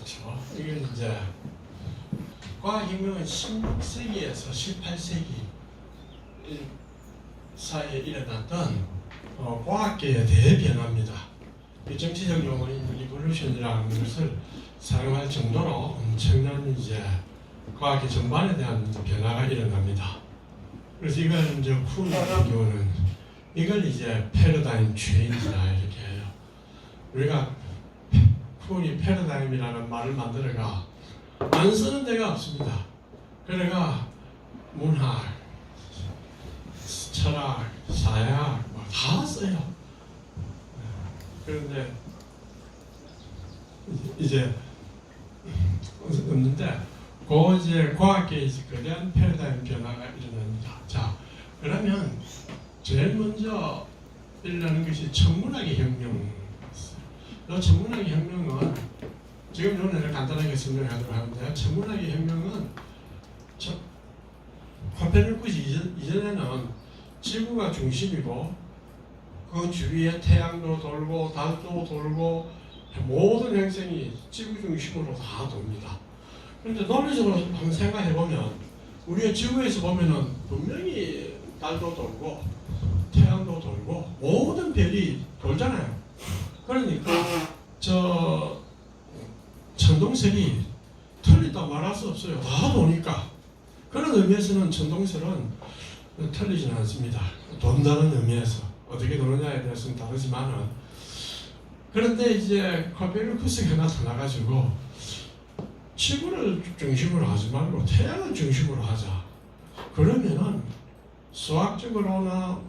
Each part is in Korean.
그렇죠. 이게 이제 과학혁명은 16세기에서 18세기 사이에 일어났던 과학계의 대변화입니다. 이 정치적 용어인 리볼루션이라는 것을 사용할 정도로 엄청난 이제 과학의 전반에 대한 변화가 일어납니다. 그래서 이걸 이제 쿤 같은 경우는 이걸 이제 패러다임 체인지라 이렇게 해요. 우리가 쿤이 패러다임이라는 말을 만들어가 안 쓰는 데가 없습니다. 그래가 문학, 철학, 사약 다 써요. 그런데 이제 없는데 그 이제 과학계에 거대한 패러다임 변화가 일어납니다. 자, 그러면 제일 먼저 일어나는 것이 천문학의 혁명이었어요. 이 천문학의 혁명은 지금 오늘 간단하게 설명하도록 하는데, 천문학의 혁명은 코페르니쿠스 이전에는 지구가 중심이고 그 주위에 태양도 돌고 달도 돌고 모든 행성이 지구 중심으로 다 돕니다. 그런데 논리적으로 한번 생각해 보면 우리가 지구에서 보면은 분명히 달도 돌고 태양도 돌고 모든 별이 돌잖아요. 그러니까 저 천동설이 틀리다 말할 수 없어요. 다 도니까. 그런 의미에서는 천동설은 틀리지는 않습니다. 돈다는 의미에서 어떻게 도느냐에 대해서는 다르지만은, 그런데 이제 코페르니쿠스가 나타나가지고 지구를 중심으로 하지 말고 태양을 중심으로 하자. 그러면은 수학적으로나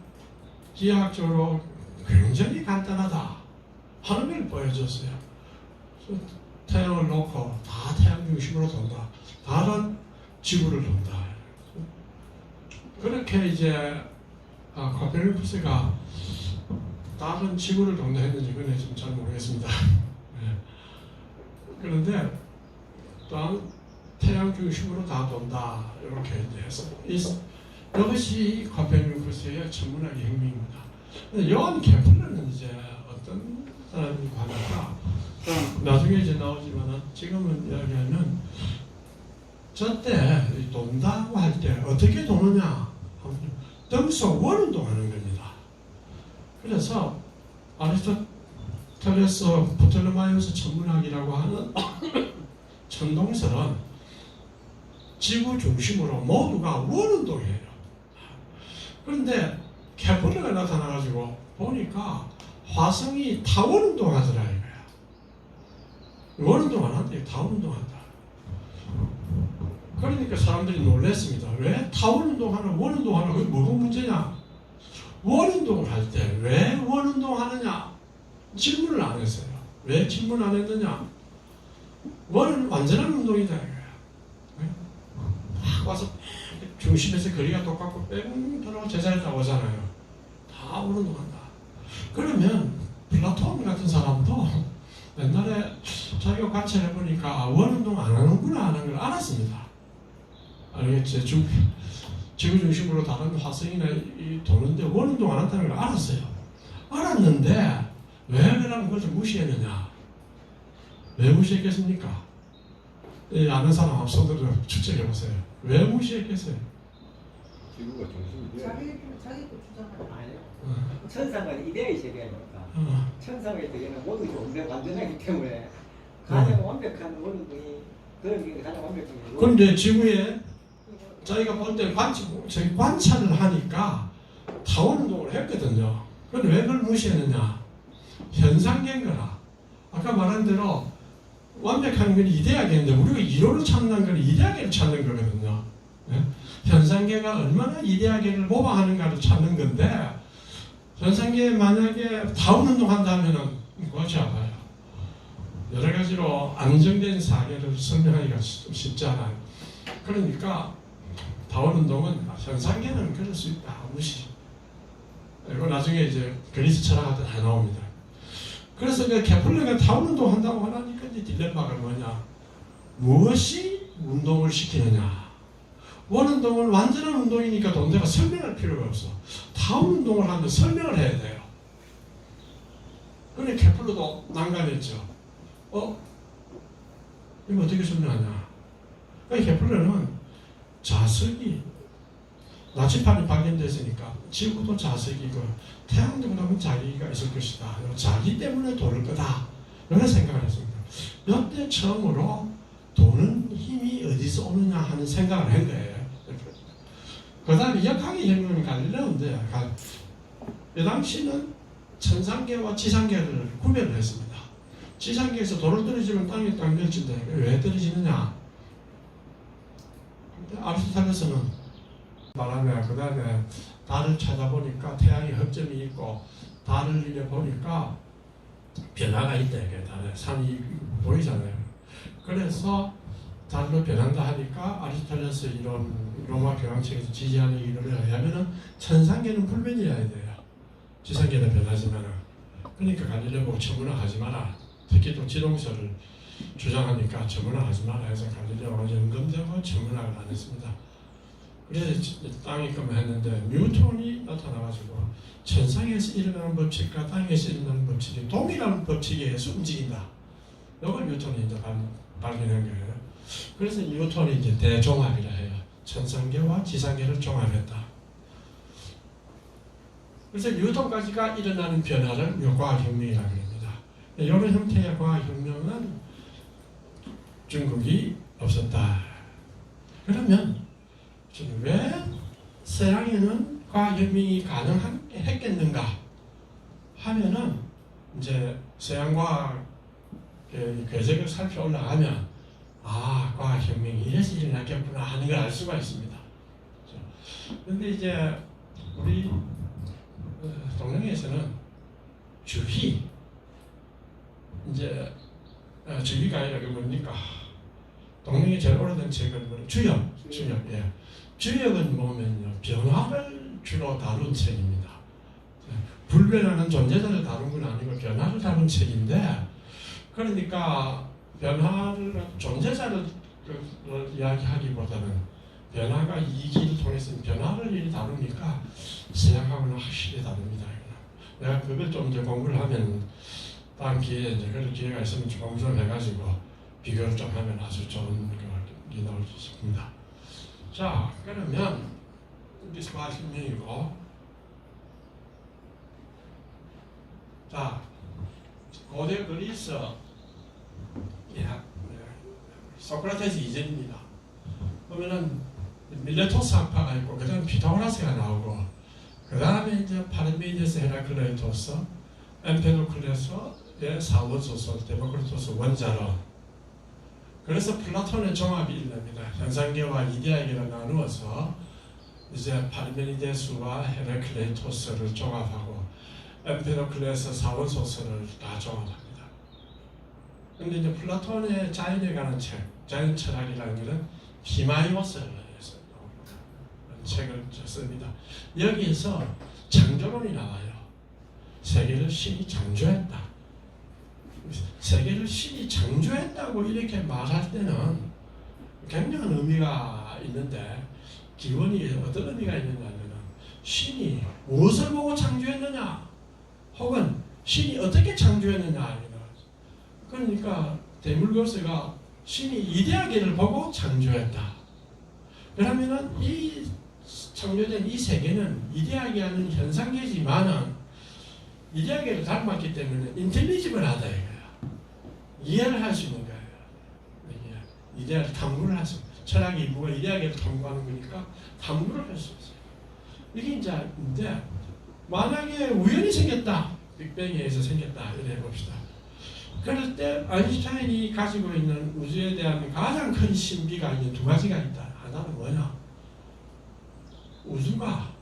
기하학적으로 굉장히 간단하다 하는 걸 보여줬어요. 태양을 놓고 다 태양 중심으로 돈다. 다른 지구를 돈다. 그렇게 이제 코페르니쿠스가 다른 지구를 돈다 했는지 그건 좀 잘 모르겠습니다. 네. 그런데 또한 태양 중심으로 다 돈다 이렇게 이제 해서 이것이 코페르니쿠스의 천문학의 혁명입니다. 요한 케플러는 이제 어떤 사람이 관하가 나중에 이제 나오지만은 지금은 이야기하면 저때 돈다고 할 때 어떻게 도느냐 하면 등속 원운동하는 겁니다. 그래서 아리스토텔레스 프톨레마이오스 천문학이라고 하는 천동설은 지구 중심으로 모두가 원운동이에요. 그런데 케플러가 나타나가지고 보니까 화성이 타원운동 하더라 이거야. 원운동 안 한대, 타원운동한다. 그러니까 사람들이 놀랐습니다. 왜 타원운동 하나, 원운동 하나, 그게 뭐가 문제냐? 원운동을 할 때 왜 원운동 하느냐? 질문을 안 했어요. 왜 질문 안 했느냐? 원은 완전한 운동이다 이거야. 막 와서 중심에서 거리가 똑같고 뺑 돌아오고 제자리에 나오잖아요. 다 원운동한다. 그러면 플라톤 같은 사람도 옛날에 자기가 관찰해 보니까 원운동 안 하는구나 하는 걸 알았습니다. 알겠지? 지구 중심으로 다른 화성이나 도는데 원운동 안 한다는 걸 알았어요. 알았는데 왜 그러면 그걸 좀 무시했느냐? 왜 무시했겠습니까? 아는 사람 한번 손들어 추측해 보세요. 왜 무시했겠어요? 지구가 중심이 돼요. 자기 거 주장하는 아니요. 천상은 이데의 세계니까 천상의 세계는 모두 좋은데 완전하기 때문에 가장 완벽한 원운동이 그런 가장 완벽한 거고. 그런데 지구에 자기가 볼 때 관찰을 하니까 타원운동을 했거든요. 그런데 왜 그걸 무시했느냐? 현상계인 거라. 아까 말한 대로 완벽한 건 이데아계인데 우리가 이론을 찾는 건 이데아계를 찾는 거거든요. 네? 현상계가 얼마나 이데아계를 모방하는가를 찾는 건데, 현상계 만약에 타원운동 한다면은 그것이 아파요. 여러 가지로 안정된 사계를 설명하기가 쉽지 않아요. 그러니까 타원운동은 현상계는 그럴 수 있다. 무시. 그리고 나중에 이제 그리스 철학한테 다 나옵니다. 그래서 그 케플러가 타원운동 한다고 하니까 이제 딜레마가 뭐냐? 무엇이 운동을 시키느냐? 원운동은 완전한 운동이니까 내가 설명할 필요가 없어. 타원운동을 하면 설명을 해야 돼요. 그런데 케플러도 난감했죠. 이거 어떻게 설명하냐? 그러니까 케플러는 자석이 나치판이 발견됐으니까 지구도 자석이고 태양도 그러면 자기가 있을 것이다. 자기 때문에 도는 거다. 이런 생각을 했습니다. 이때 처음으로 도는 힘이 어디서 오느냐 하는 생각을 한 거예요. 그 다음에 역학의 혁명은 갈릴레오인데 그 당시는 천상계와 지상계를 구별을 했습니다. 지상계에서 돌을 떨어지면 땅에 딱 멸친다. 왜 떨어지느냐? 아리스토텔레스는 말하면 그 다음에 달을 찾아보니까 태양에 흑점이 있고 달을 이래 보니까 변화가 있다. 달에 산이 보이잖아요. 그래서 달로 변한다 하니까 아리스토텔레스 이론 로마 교황청에서 지지하는 이론에 의하면은 천상계는 불변이어야 돼요. 지상계는 변하지만은. 그러니까 갈릴레오 천문학하지 마라. 특히 또 지동설을 주장하니까 천문학하지 마라 해서 갈릴레오가 연금되고 천문학을 안 했습니다. 그래서 땅이 금했는데 뉴턴이 나타나가지고 천상에서 일어나는 법칙과 땅에서 일어나는 법칙이 동일한 법칙에 의해서 움직인다. 이걸 뉴턴이 이제 발견한 거예요. 그래서 뉴턴이 이제 대종합이라 해요. 천상계와 지상계를 종합했다. 그래서 뉴턴까지가 일어나는 변화를 과학혁명이라고 합니다. 이런 형태의 과학혁명은 중국이 없었다. 그러면 왜 서양에는 과학혁명이 가능했겠는가 하면은 이제 서양과학 궤적을 살펴 올라가면 과학혁명이 이래서 일어났겠구나 하는 걸 알 수가 있습니다. 그런데 이제 우리 동양에서는 주희 이제 주희가 아니라 그 뭡니까? 동양의 제일 오래된 책은 뭐냐? 주역. 예. 주역은 보면요 변화를 주로 다룬 책입니다. 불변하는 존재자를 다룬 건 아니고 변화를 다룬 책인데, 그러니까 변화를 존재자를 이야기하기보다는 변화가 이기를 통해서 변화를 다루니까 서양하고는 확실히 다릅니다. 내가 그걸 좀 이제 공부를 하면 다음 기회에 이제 그럴 기회가 있으면 공부 좀 해가지고 비교를 좀 하면 아주 좋은 게 나올 수 있습니다. 자, 그러면 이게 과학혁명이고, 자, 고대 그리스 소크라테스 이전입니다. 그러면은 밀레토스 학파가 있고, 그 다음에 피타고라스가 나오고, 그 다음에 이제 파르메니데스, 헤라클레이토스, 엠페도클레스의 사원소설, 데모크리토스 원자론. 그래서 플라톤의 종합이 일어납니다. 현상계와 이데아계를 나누어서 이제 파르메니데스와 헤라클레이토스를 종합하고 엠페도클레스 사원소설을 다 종합합니다. 근데 이제 플라톤의 자연에 관한 책, 자연 철학이라는 것은 히마이오스에서 나옵니다. 책을 씁니다. 여기에서 창조론이 나와요. 세계를 신이 창조했다. 세계를 신이 창조했다고 이렇게 말할 때는 굉장한 의미가 있는데, 기본이 어떤 의미가 있느냐면 신이 무엇을 보고 창조했느냐, 혹은 신이 어떻게 창조했느냐. 그러니까 데물거스가 신이 이데아계를 보고 창조했다. 그러면은 이 창조된 이 세계는 이데아계하는 현상계지만은 이데아계를 닮았기 때문에 인텔리지블하다 이거야. 이해를 할 수 있는 거예요. 이데아를 탐구를 할 수 있는. 철학의 일부가 이데아계를 탐구하는 거니까 탐구를 할 수 있어요. 이게 이제 만약에 우연히 생겼다, 빅뱅에 의해서 생겼다 이렇게 해봅시다. 그럴 때 아인슈타인이 가지고 있는 우주에 대한 가장 큰 신비가 이제 두 가지가 있다. 하나는 뭐냐? 우주가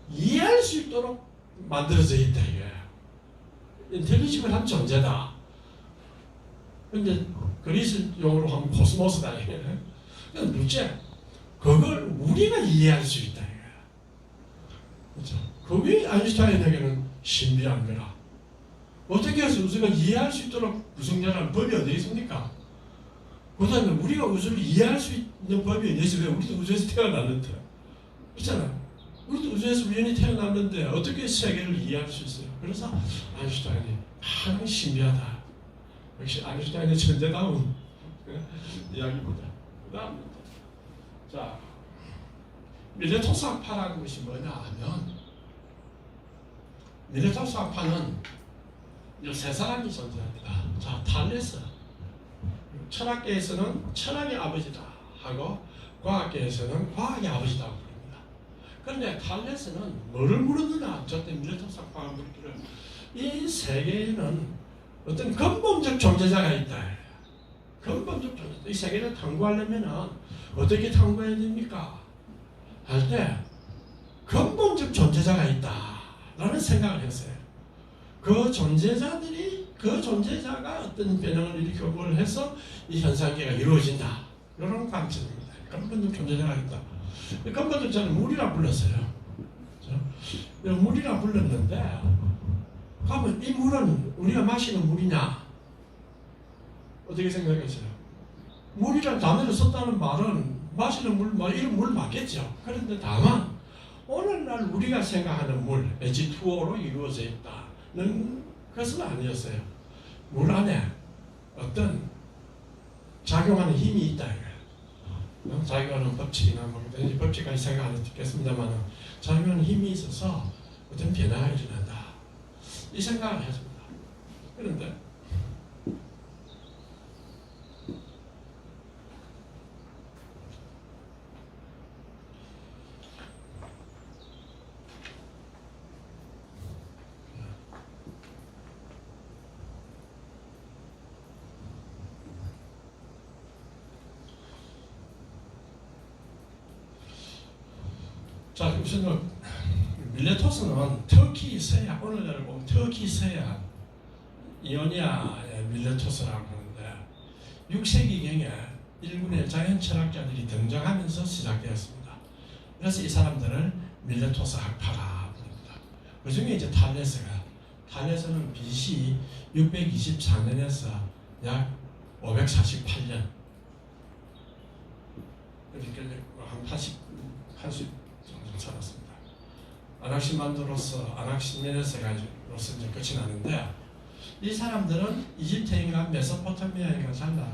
이해할 수 있도록 만들어져 있다 이거야. 인텔리지블한 존재다. 근데 그리스 용어로 하면 코스모스다 이거야. 둘째, 그걸 우리가 이해할 수 있다 이거야. 그렇죠? 그게 아인슈타인에게는 신비한 거라. 어떻게 해서 우주가 이해할 수 있도록 구성자라는 법이 어디 있습니까? 그 다음에 우리가 우주를 이해할 수 있는 법이 어디 있어요? 우리도 우주에서 태어났는데. 그렇잖아. 우리도 우주에서 우연히 태어났는데 어떻게 세계를 이해할 수 있어요? 그래서 아인슈타인이 가장 신비하다. 역시 아인슈타인의 천재다운 이야기 보자. 그다음 자 밀레토스학파라는 것이 뭐냐 하면 밀레토스학파는 이 세 사람이 존재합니다. 자 탈레스 철학계에서는 철학의 아버지다 하고 과학계에서는 과학의 아버지라고 부릅니다. 그런데 탈레스는 뭐를 물었느냐? 저때 밀레토스학파가 물기를 이 세계에는 어떤 근본적 존재자가 있다. 근본적 존재자. 이 세계를 탐구하려면 어떻게 탐구해야 됩니까? 할 때 근본적 존재자가 있다라는 생각을 했어요. 그 존재자들이 그 존재자가 어떤 변형을 일으켜 뭘 해서 이 현상계가 이루어진다. 이런 관점입니다. 근본적 존재자가 있다. 근본적 존재는 물이라 불렀어요. 물이라 불렀는데 그러면 이 물은 우리가 마시는 물이냐? 어떻게 생각하세요? 물이라는 단어를 썼다는 말은 마시는 물, 이런 물 맞겠죠. 그런데 다만 오늘날 우리가 생각하는 물, H2O로 이루어져 있다는 것은 아니었어요. 물 안에 어떤 작용하는 힘이 있다. 작용하는 법칙이나 뭐 법칙까지 생각 안 했겠습니다만 작용하는 힘이 있어서 어떤 변화가 일어난다. 이 생각을 했습니다. 그런데 자, 우선은 밀레토스는 터키 서해안, 오늘날 보면 터키 서해안 이오니아의 밀레토스라고 하는데 6세기경에 일본의 자연 철학자들이 등장하면서 시작되었습니다. 그래서 이 사람들을 밀레토스 학파라 부릅니다. 그 중에 이제 탈레스는 BC 624년에서 약 548년 그러니까 한 80 정도 살았습니다. 아낙시멘데로서 이제 끝이 나는데 이 사람들은 이집트인과 메소포타미아인과 달라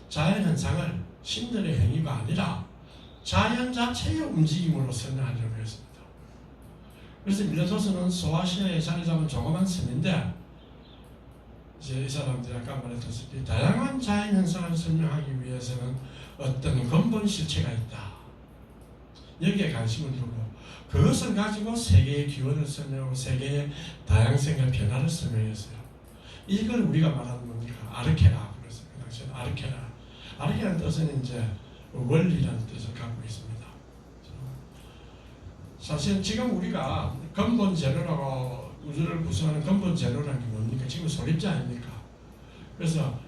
자연 현상을 신들의 행위가 아니라 자연 자체의 움직임으로 설명하려고 했습니다. 그래서 밀레토스는 소아시아에 자리 잡은 조그만 섬인데 이제 이 사람들이 아까 말했다시피 다양한 자연 현상을 설명하기 위해서는 어떤 근본 실체가 있다. 여기에 관심을 두고 그것을 가지고 세계의 기원을 설명하고 세계의 다양성과 변화를 설명했어요. 이걸 우리가 말하는 뭡니까? 아르케라 그랬어요. 그 당시에 아르케라는 뜻은 이제 원리라는 뜻을 갖고 있습니다. 사실 지금 우리가 근본 재료라고 우주를 구성하는 근본 재료라는 게 뭡니까? 지금 소립자 아닙니까? 그래서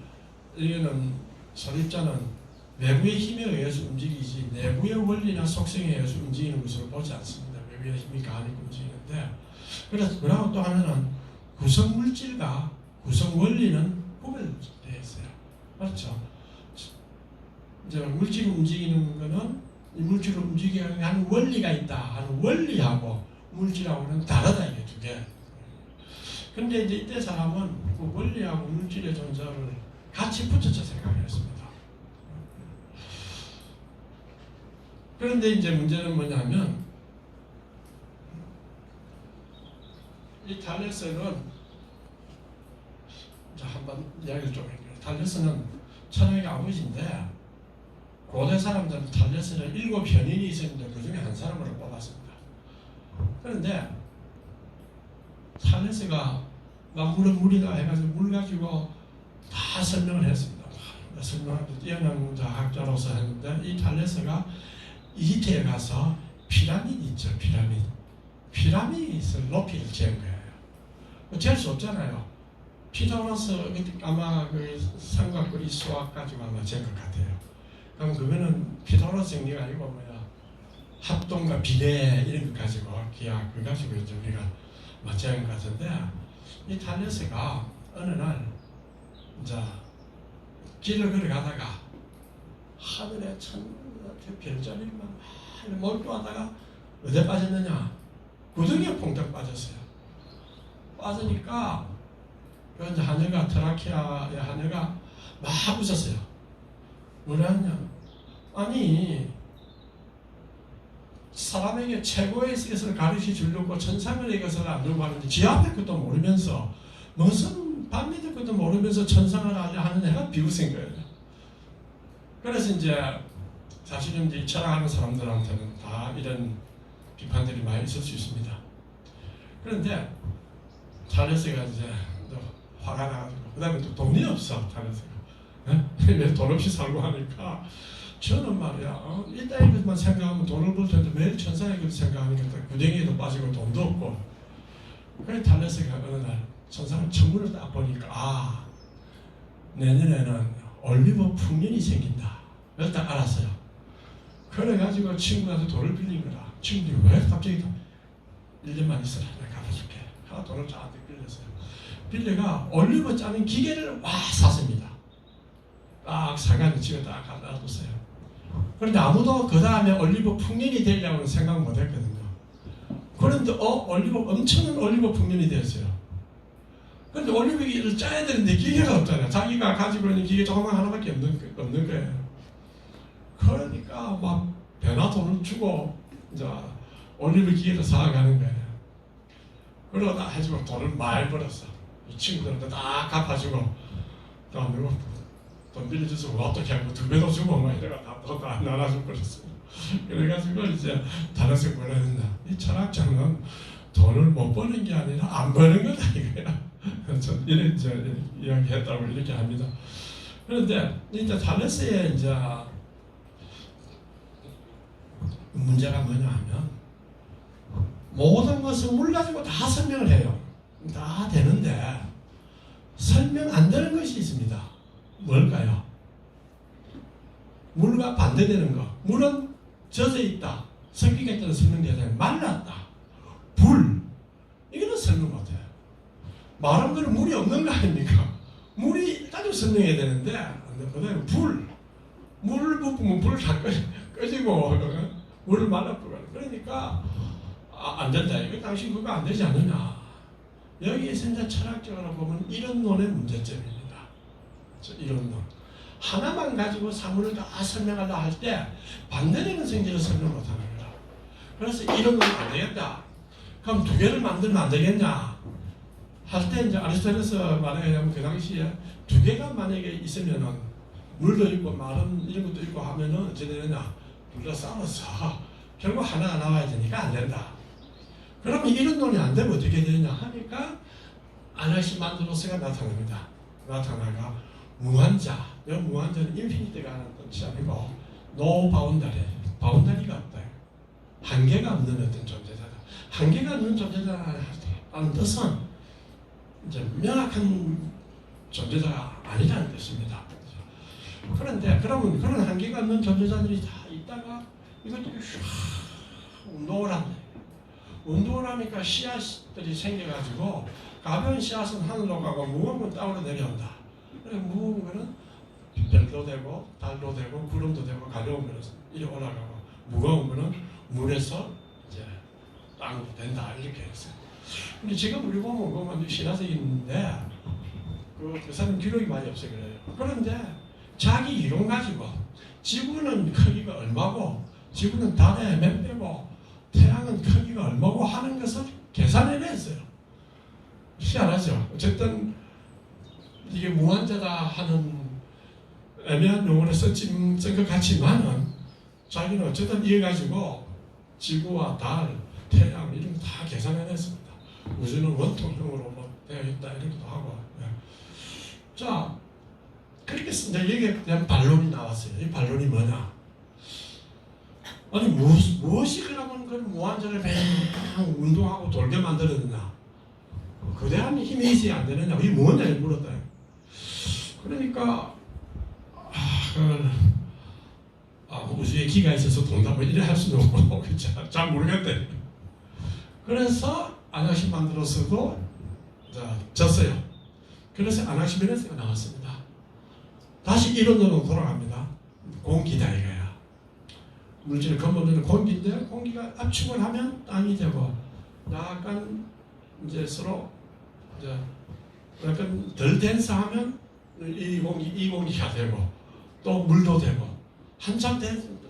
이거는 소립자는 외부의 힘에 의해서 움직이지 내부의 원리나 속성에 의해서 움직이는 것으로 보지 않습니다. 외부의 힘이 가하니까 움직이는데 그래서 그리고 또 하나는 구성 물질과 구성 원리는 구별되어 있어요. 맞죠? 이제 물질이 움직이는 거는 이 물질을 움직이게 하는 원리가 있다 하는 원리하고 물질하고는 다르다 이게 두 개. 근데 이제 이때 사람은 그 원리하고 물질의 존재를 같이 붙여서 생각했습니다. 그런데 이제 문제는 뭐냐면 이 탈레스는 한번 이야기를 좀 할게요. 탈레스는 철학의 아버지인데 고대 사람들은 탈레스는 7 현인이 있었는데 그 중에 한 사람으로 뽑았습니다. 그런데 탈레스가 만물은 물이다 해가지고 물 가지고 다 설명을 했습니다. 설명하고 뛰어난 학자로서 했는데 이 탈레스가 이집트에 가서 피라미드 있죠. 피라미드의 높이를 재은 거예요. 잴 수 없잖아요. 피타고라스 아마 그 삼각거리 수학 가지고 아마 잰 것 같아요. 그럼 그거는 피타고라스 정리가 아니고 뭐야 합동과 비례 이런 것 가지고 기하 그 가지고 이제 우리가 맞춰야 것 같은데 이 탈레스가 어느 날 이제 길을 걸어가다가 하늘에 별자리만 몰두하다가 어디에 빠졌느냐? 구덩이에 퐁당 빠졌어요. 빠지니까 그 하늘가 트라키아의 하늘가 막 웃었어요. 뭐라 하냐? 아니 사람에게 최고의 것을 가르쳐 주려고 천상의 것을 알려고 하는데 지 앞에 것도 모르면서 무슨 반미의 것도 모르면서 천상을 알려 하는 애가 비웃은 거예요. 그래서 이제 사실은 이제 철학하는 사람들한테는 다 이런 비판들이 많이 있을 수 있습니다. 그런데 탈레스가 이제 화가 나가지고 그 다음에 또 돈이 없어 탈레스가 돈 없이 살고 하니까 저는 말이야 이따위 것만 생각하면 돈을 벌 텐데 매일 천상의 것 생각하니까 구덩이에도 빠지고 돈도 없고 그래서 탈레스가 어느 날 천상의 천문을 딱 보니까 내년에는 올리브 풍년이 생긴다. 그래서 딱 알았어요. 그래가지고 친구한테 돈을 빌린 거라. 친구들이 왜 갑자기 1년만 있어라 내가 갚아줄게. 하나 돈을 잔뜩 빌렸어요. 빌려가 올리브 짜는 기계를 와 샀습니다. 딱 사가지고 집에 딱 갖다 뒀어요. 그런데 아무도 그 다음에 올리브 풍년이 되려고 생각 못 했거든요. 그런데 올리브 엄청난 올리브 풍년이 됐어요. 그런데 올리브기를 짜야 되는데 기계가 없잖아요. 자기가 가지고 있는 기계 조그만 하나밖에 없는 거예요. 그러니까 막 배나 돈을 주고 이제 올리브 기계를 사가는 거예요. 그러다 해주고 돈을 많이 벌었어. 이 친구들한테 다 갚아주고 또 누구 돈 빌려줘서 어떻게 하고 2배도 주고 막 이래가 다 나눠주고 그랬어요. 그래가지고 이제 다른서 뭐라 했나 이 철학자는 돈을 못 버는 게 아니라 안 버는 거다 이거야. 전 이런 이야기했다고 이렇게 합니다. 그런데 이제 탈레스의 이제 문제가 뭐냐 하면 모든 것을 물 가지고 다 설명을 해요. 다 되는데 설명 안 되는 것이 있습니다. 뭘까요? 물과 반대되는 거. 물은 젖어 있다. 성기겠다는 설명되잖아요. 말랐다. 불. 이거는 설명 못해요. 마른 거는 물이 없는 거 아닙니까? 물이 가지고 설명해야 되는데 그다음에 불. 물을 붓으면 불을 다 꺼지고 물을 말라버려. 그러니까 안 된다. 이거 당신 그거 안 되지 않느냐. 여기에서 이제 철학적으로 보면 이론론의 문제점입니다. 이론론. 하나만 가지고 사물을 다 설명하려 할 때 반대되는 성질을 설명 못하는 거야. 그래서 이론론은 안 되겠다. 그럼 2개를 만들면 안 되겠냐? 할 때 이제 아리스토텔레스 말하자면 그 당시에 2개가 만약에 있으면은 물도 있고 마른 이런 것도 있고 하면은 어찌 되느냐? 둘 다 싸워서 결국 하나가 나와야 되니까 안 된다. 그러면 이론론이 안 되면 어떻게 되느냐 하니까 아나시만드로스가 나타납니다. 나타나가 무한자. 이 무한자는 인피니트가 하는 뜻이 아니고 노 바운다리. 바운다리가 없다. 한계가 없는 어떤 존재자다. 한계가 없는 존재자라는 뜻은 이제 명확한 존재자가 아니라는 뜻입니다. 그런데 그러면 그런 한계가 없는 존재자들이 다 있다가 이것들이 운동을 한다. 운동을 하니까 씨앗들이 생겨가지고 가벼운 씨앗은 하늘로 가고 무거운 건 땅으로 내려온다. 그래서 무거운 거는 별도 되고 달도 되고 구름도 되고 가벼운 거는 이리 올라가고 무거운 거는 물에서 이제 땅으로 된다 이렇게 했어요. 근데 지금 우리 보면 신화적인데 그 사람 기록이 많이 없어요. 그래요. 그런데 자기 이론 가지고 지구는 크기가 얼마고 지구는 달에 몇 배고 태양은 크기가 얼마고 하는 것을 계산해냈어요. 희한하죠. 어쨌든 이게 무한자다 하는 애매한 용어를 쓴 것 같지만은 자기는 어쨌든 이래 가지고 지구와 달, 태양 이런 거 다 계산해냈습니다. 우주는 원통형으로 되어 있다 이런 것도 하고. 자, 그렇게 이제 여기에 대한 반론이 나왔어요. 이 반론이 뭐냐? 아니 무엇이 그러면 그 무한자를 그냥 운동하고 돌게 만들었느냐? 거대한 힘이 있어야 안 되느냐? 이게 뭐냐? 물었다. 그러니까 우주에 기가 있어서 돈다 뭐 이래 할 수는 없고 잘 모르겠대. 그래서 아나시만드로스도 졌어요. 그래서 아나시메네스가 나왔습니다. 다시 이론으로 돌아갑니다. 공기다 이거야. 물질 근본은 공기인데 공기가 압축을 하면 땅이 되고 약간 이제 서로 이제 약간 덜 덴스하면 이 공기가 되고 또 물도 되고 한참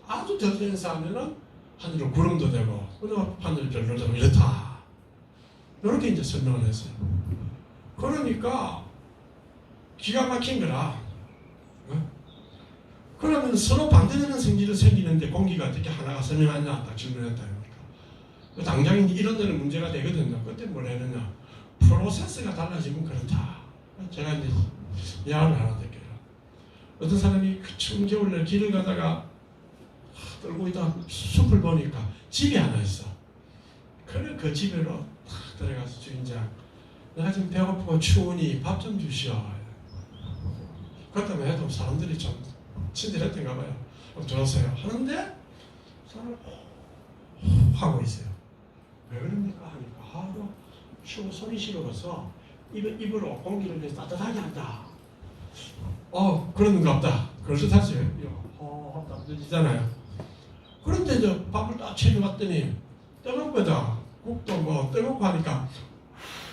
아주 덜 된 싸움에는 하늘로 구름도 되고 하늘 별로 되고 이렇다. 이렇게 이제 설명을 했어요. 그러니까 기가 막힌 거라. 그러면 서로 반대되는 생기를 생기는데 공기가 어떻게 하나가 설명하냐 딱 질문했다. 그러니까 당장 이런 데는 문제가 되거든요. 그때 뭘 했느냐. 프로세스가 달라지면 그렇다. 제가 이제 이야기를 하나 드릴게요. 어떤 사람이 그 추운 겨울날 길을 가다가 떨고 있다 숲을 보니까 집이 하나 있어. 그래 그 집으로 탁 들어가서 주인장, 내가 지금 배고프고 추우니 밥 좀 주시오. 그렇다면 해도 사람들이 좀 친절했던가 봐요. 그럼 들었어요. 하는데 사람을 하고 있어요. 왜 그럽니까? 하니까 하도 추워 손이 시려워서 입으로 공기를 내서 따뜻하게 한다. 그러는가 보다. 그럴듯하지. 딱 들리잖아요. 그런데 이제 밥을 딱 챙겨봤더니 뜨거운 거다. 국도 뭐 뜨겁고 하니까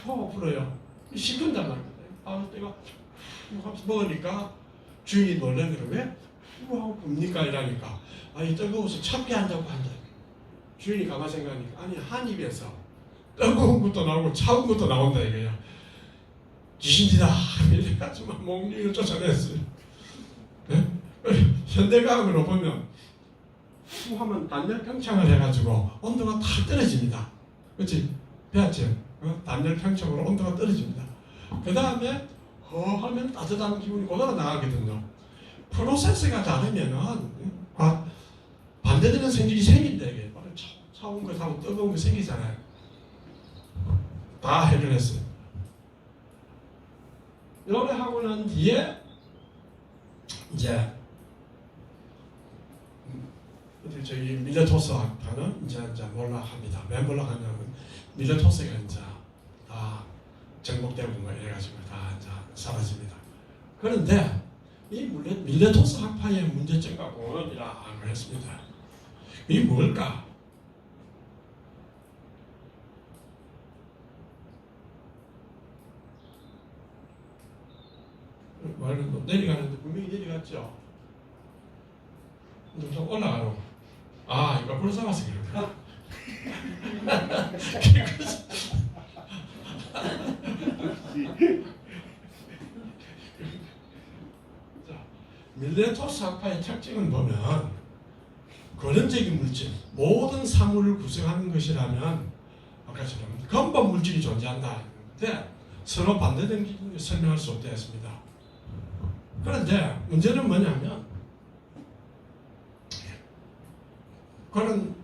불어요. 식은단 말이에요. 뜨거 먹으니까 주인이 놀래더라고요. 왜? 이거 봅니까? 이러니까 이 뜨거워서 참게 한다고 한다. 주인이 가만 생각하니까 아니 한 입에서 뜨거운 것도 나오고 차가운 것도 나온다 이거야. 귀신이다. 이래가지고 몽둥이를 쫓아냈어요. 네? 현대과학으로 보면 하면 단열 평창을 해가지고 온도가 다 떨어집니다. 그렇지? 배웠지? 단열 평창으로 온도가 떨어집니다. 그 다음에 하면 따뜻한 기분이 그대로 나가거든요. 프로세스가 다르면은 반대되는 생질이 생긴다 이게. 차가운 거 하고 뜨거운 거 생기잖아요. 다 해결했어요. 이렇게 하고 난 뒤에 이제 저희 밀레토스 학파는 이제 몰락합니다. 왜 몰락하냐면 밀레토스가 이제 다 정복되고 뭐 이래가지고 다 이제 사라집니다. 그런데 이 밀레토스 학파의 문제점과 공헌이라 그랬습니다. 이게 뭘까? 말은 내려가는데 분명히 내려갔죠. 근데 좀 올라가고 이거 불 삼아서 그런가? 밀레토스 학파의 특징을 보면 근원적인 물질, 모든 사물을 구성하는 것이라면 아까처럼 근본 물질이 존재한다. 근데 서로 반대되는 기준을 설명할 수 없다 했습니다. 그런데 문제는 뭐냐면 그런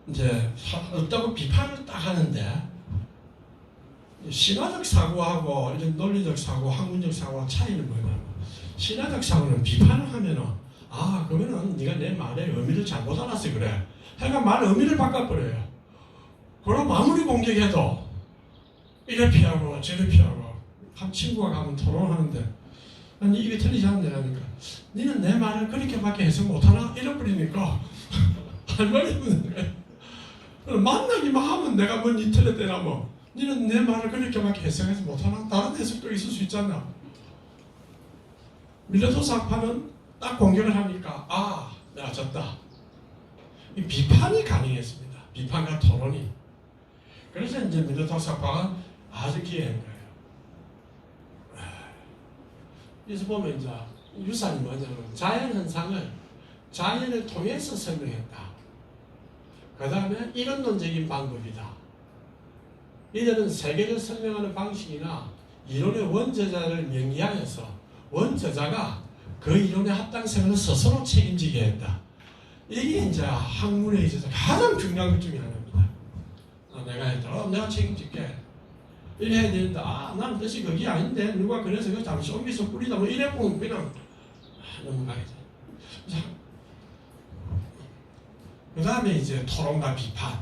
이제 없다고 비판을 딱 하는데 신화적 사고하고 이런 논리적 사고, 학문적 사고와 차이는 뭐냐면 신화적 사고는 비판을 하면은 그러면은 네가 내 말의 의미를 잘못 알았어 그래. 그러니까 말의 의미를 바꿔버려요. 그럼 아무리 공격해도 이래 피하고 저래 피하고 한 친구가 가면 토론하는데 아니 이게 틀리지 않냐니까 니는 내 말을 그렇게밖에 해석 못하나? 이래버리니까 할 말이 없는 거야. 만나기만 하면 내가 뭔니 틀렸대나 뭐 니는 내 말을 그렇게밖에 해석하지 못하나? 다른 해석도 있을 수 있잖아. 밀레토스 학파는 딱 공격을 하니까 내가 졌다. 이 비판이 가능했습니다. 비판과 토론이. 그래서 이제 밀레토스 학파가 아주 기회인 거예요. 여기서 보면 이제 유산이 뭐냐면 자연 현상을 자연을 통해서 설명했다. 그 다음에 이론론적인 방법이다. 이들은 세계를 설명하는 방식이나 이론의 원저자를 명기하여서 원저자가 그 이론의 합당성을 스스로 책임지게 했다. 이게 이제 학문에 있어서 가장 중요한 것 중에 하나입니다. 내가 책임질게. 이래 해야 되는데 난 뜻이 그게 아닌데 누가 그래서 그 잠시 옮겨서 뿌리다 뭐 이래 보면 그냥 넘어가야지. 그 다음에 이제 토론과 비판.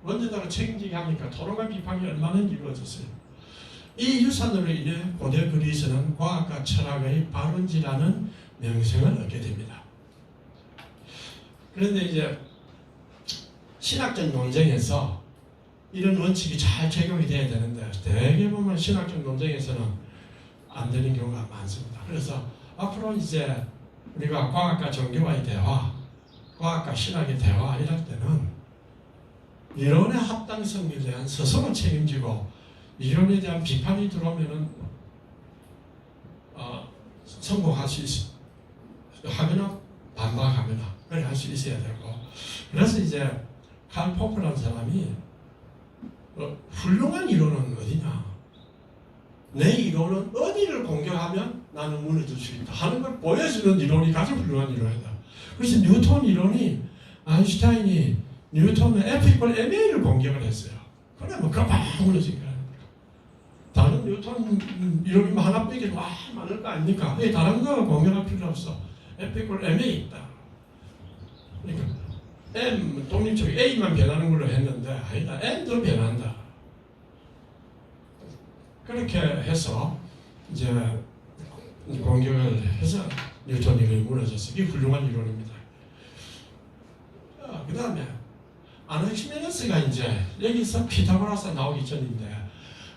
원저자가 책임지게 하니까 토론과 비판이 얼마나 이루어졌어요. 이 유산으로 인해 고대 그리스는 과학과 철학의 발원지라는 명성을 얻게 됩니다. 그런데 이제 신학적 논쟁에서 이런 원칙이 잘 적용이 돼야 되는데 대개 보면 신학적 논쟁에서는 안 되는 경우가 많습니다. 그래서 앞으로 이제 우리가 과학과 종교와의 대화, 과학과 신학의 대화 이럴 때는 이론의 합당성에 대한 스스로 책임지고 이론에 대한 비판이 들어오면은 성공할 수 하거나 반박하거나 그래 할 수 있어야 되고 그래서 이제 칼 포프라는 사람이 훌륭한 이론은 어디냐? 내 이론은 어디를 공격하면 나는 무너질 수 있다 하는 걸 보여주는 이론이 가장 훌륭한 이론이다. 그래서 뉴턴 이론이 아인슈타인이 뉴턴의 F=ma를 공격을 했어요. 그러면 그만 무너진 거야. 다른 뉴턴 이론이 하나 빼기도 많을 거 아닙니까? 다른 거 공격할 필요 없어. F=ma 있다. 그러니까 M 독립적이 A만 변하는 걸로 했는데 아니다. N도 변한다. 그렇게 해서 이제 공격을 해서 뉴턴 이론이 무너졌어. 이게 훌륭한 이론입니다. 그 다음에 아나키메데스가 이제 여기서 피타고라스 나오기 전인데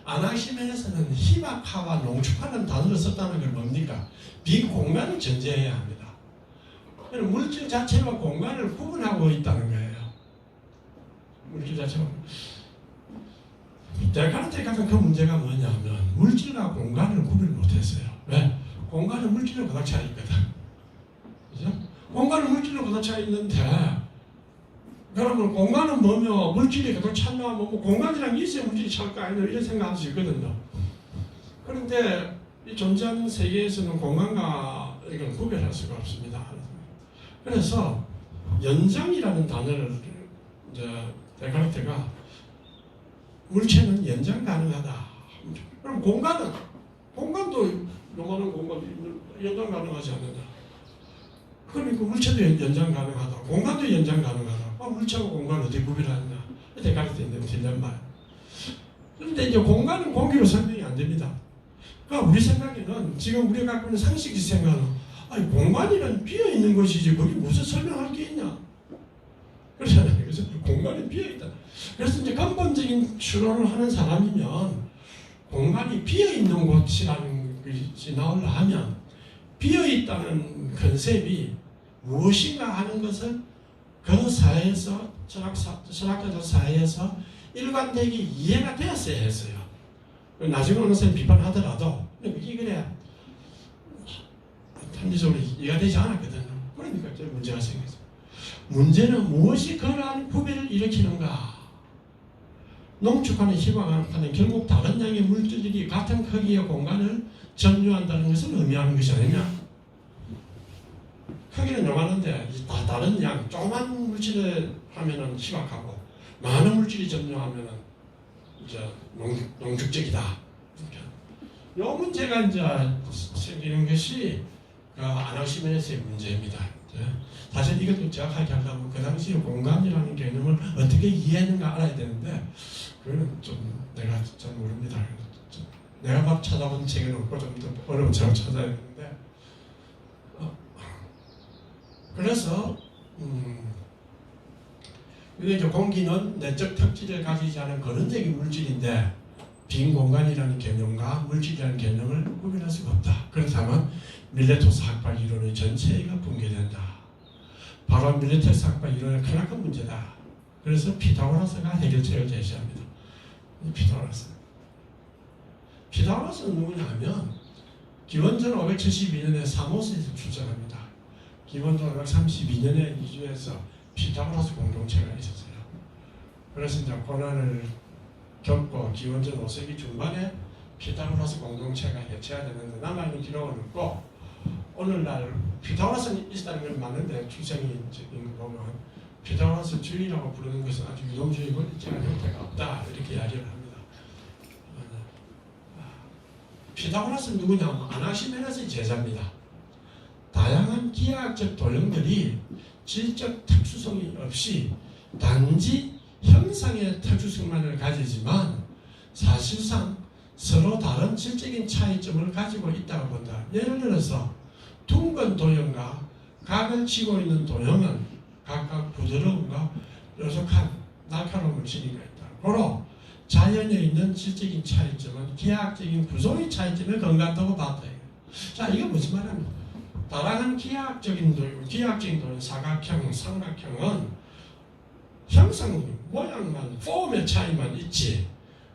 아나키메데스는 희박화와 농축하는 단어를 썼다는 건 뭡니까? 비공간을 전제해야 합니다. 물질 자체와 공간을 구분하고 있다는 거예요. 물질 자체와 데카르트가 가장 큰 문제가 뭐냐면 물질과 공간을 구분을 못했어요. 왜? 공간은 물질로 가득 차 있거든. 그죠? 공간은 물질로 가득 차 있는데 여러분 공간은 뭐며 물질이 가득 찼나 뭐 공간이랑 있어야 물질이 찰 거 아니냐 이런 생각할 수 있거든요. 그런데 이 존재하는 세계에서는 공간과 이걸 구별할 수가 없습니다. 그래서 연장이라는 단어를 이제 데카르트가 물체는 연장 가능하다. 그럼 공간도 요만한 공간도 연장 가능하지 않느냐. 그러니까 물체도 연장 가능하다. 공간도 연장 가능하다. 물체와 공간을 어떻게 구별하느냐. 데카르트인데 딜레마. 그런데 이제 공간은 공기로 설명이 안 됩니다. 그러니까 우리 생각에는 지금 우리가 갖고 있는 상식적 생각은 아니 공간이란 비어 있는 것이지 거기 무슨 설명할 게 있냐. 그렇잖아요. 그래서 공간이 비어 있다. 그래서 이제 근본적인 추론을 하는 사람이면 공간이 비어 있는 곳이라는 것이 나오려 하면 비어 있다는 컨셉이 무엇인가 하는 것을 그 사회에서 철학자들 사회에서 일관되게 이해가 되었어야 했어요. 나중에 어느 사람이 비판하더라도 이게 그래야 합리적으로 이해가 되지 않았거든요. 그러니까 이제 문제가 생겼어요. 문제는 무엇이 그러한 구별을 일으키는가? 농축하는 희망하는 결국 다른 양의 물질들이 같은 크기의 공간을 점유한다는 것을 의미하는 것이 아니냐? 크기는 요만한데 다른 양, 조그만 물질을 하면은 희박하고 많은 물질이 점유하면은 이제 농축적이다. 이 문제가 이제 생기는 것이 아나키메데스의 문제입니다. 사실 이것도 정확하게 하려면 그 당시에 공간이라는 개념을 어떻게 이해했는가 알아야 되는데 그거는 좀 내가 잘 모릅니다. 내가 막 찾아본 책은 없고 좀 더 어려운 책을 찾아야 되는데 그래서 이제 공기는 내적 특질을 가지지 않은 근원적인 물질인데 빈 공간이라는 개념과 물질이라는 개념을 구별할 수가 없다. 그렇다면 밀레토스 학파 이론의 전체가 붕괴된다. 바로 밀레토스 학파 이론의 크나큰 문제다. 그래서 피타고라스가 해결책을 제시합니다. 피타고라스는 누구냐 하면 기원전 572년에 사모스에서 출생합니다. 기원전 532년에 이주해서 피타고라스 공동체가 있었어요. 그래서 이제 고난을 겪고 기원전 5세기 중반에 피타고라스 공동체가 해체가 되는데 남아있는 기록은 없고 오늘날 피타고라스는 있다는 건 맞는데 출생이 지금 보면 피타고라스 주의라고 부르는 것은 아주 유동주의고 일정한 형태가 없다 이렇게 이야기를 합니다. 피타고라스는 누구냐? 아나키메데스의 제자입니다. 다양한 기하학적 도형들이 질적 특수성이 없이 단지 형상의 특수성만을 가지지만 사실상 서로 다른 질적인 차이점을 가지고 있다고 본다. 예를 들어서 둥근 도형과 각을 치고 있는 도형은 각각 부드러움과 뾰족한 날카로움을 지니고 있다. 고로 자연에 있는 질적인 차이점은 기하학적인 구조의 차이점에 근간다고 봤다. 자, 이게 무슨 말입니까? 다양한 기하학적인 도형, 사각형, 삼각형은 형상, 모양만, 폼의 차이만 있지.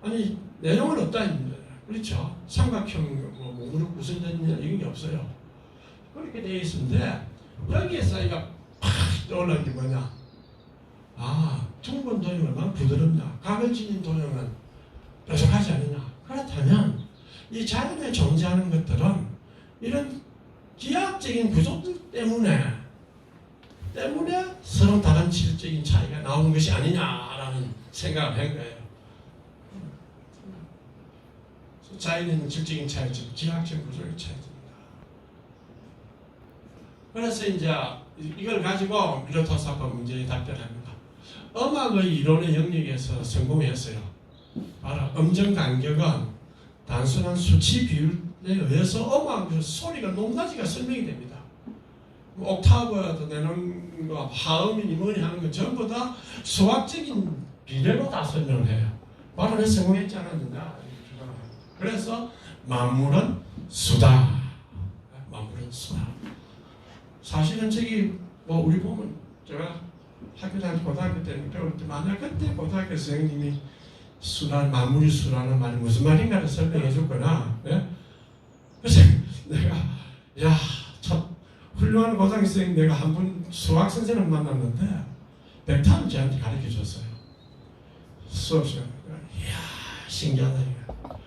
아니, 내용은 없다. 그렇죠? 삼각형, 무릎 구성되느냐, 이런 게 없어요. 그렇게 되어 있는데, 여기에서 이가 팍 떠올라온 게 뭐냐? 아, 둥근 도형은 얼마나 부드럽냐? 각을 지닌 도형은 뾰족하지 않느냐? 그렇다면, 이 자연에 존재하는 것들은 이런 기하학적인 구조들 때문에 서로 다른 질적인 차이가 나오는 것이 아니냐라는 생각을 한 거예요. 자연은 질적인 차이죠. 기하학적인 구조의 차이입니다. 그래서 이제 이걸 가지고 밀로토사파 문제에 답변합니다. 음악의 이론의 영역에서 성공했어요. 바로 음정 간격은 단순한 수치 비율에 의해서 음악 소리가 높낮이가 설명이 됩니다. 옥타브도 내는 거, 화음이니 뭐니 하는 거 전부 다 수학적인 비례로 다 설명을 해요. 바로 왜 성공했지 않았느냐. 그래서 만물은 수다. 만물은 수다. 사실은 저기 우리 보면 제가 학교 다닐 고등학교 때 배울 때 만약 그때 고등학교 선생님이 수란, 만물이 수라는 말이 무슨 말인가를 설명해 줬거나, 예? 그래서 내가, 야, 참, 훌륭한 고등학교 선생님 내가 한 분 수학 선생을 만났는데, 벡터를 저한테 가르쳐 줬어요. 수업 시간에. 이야, 신기하다, 이거.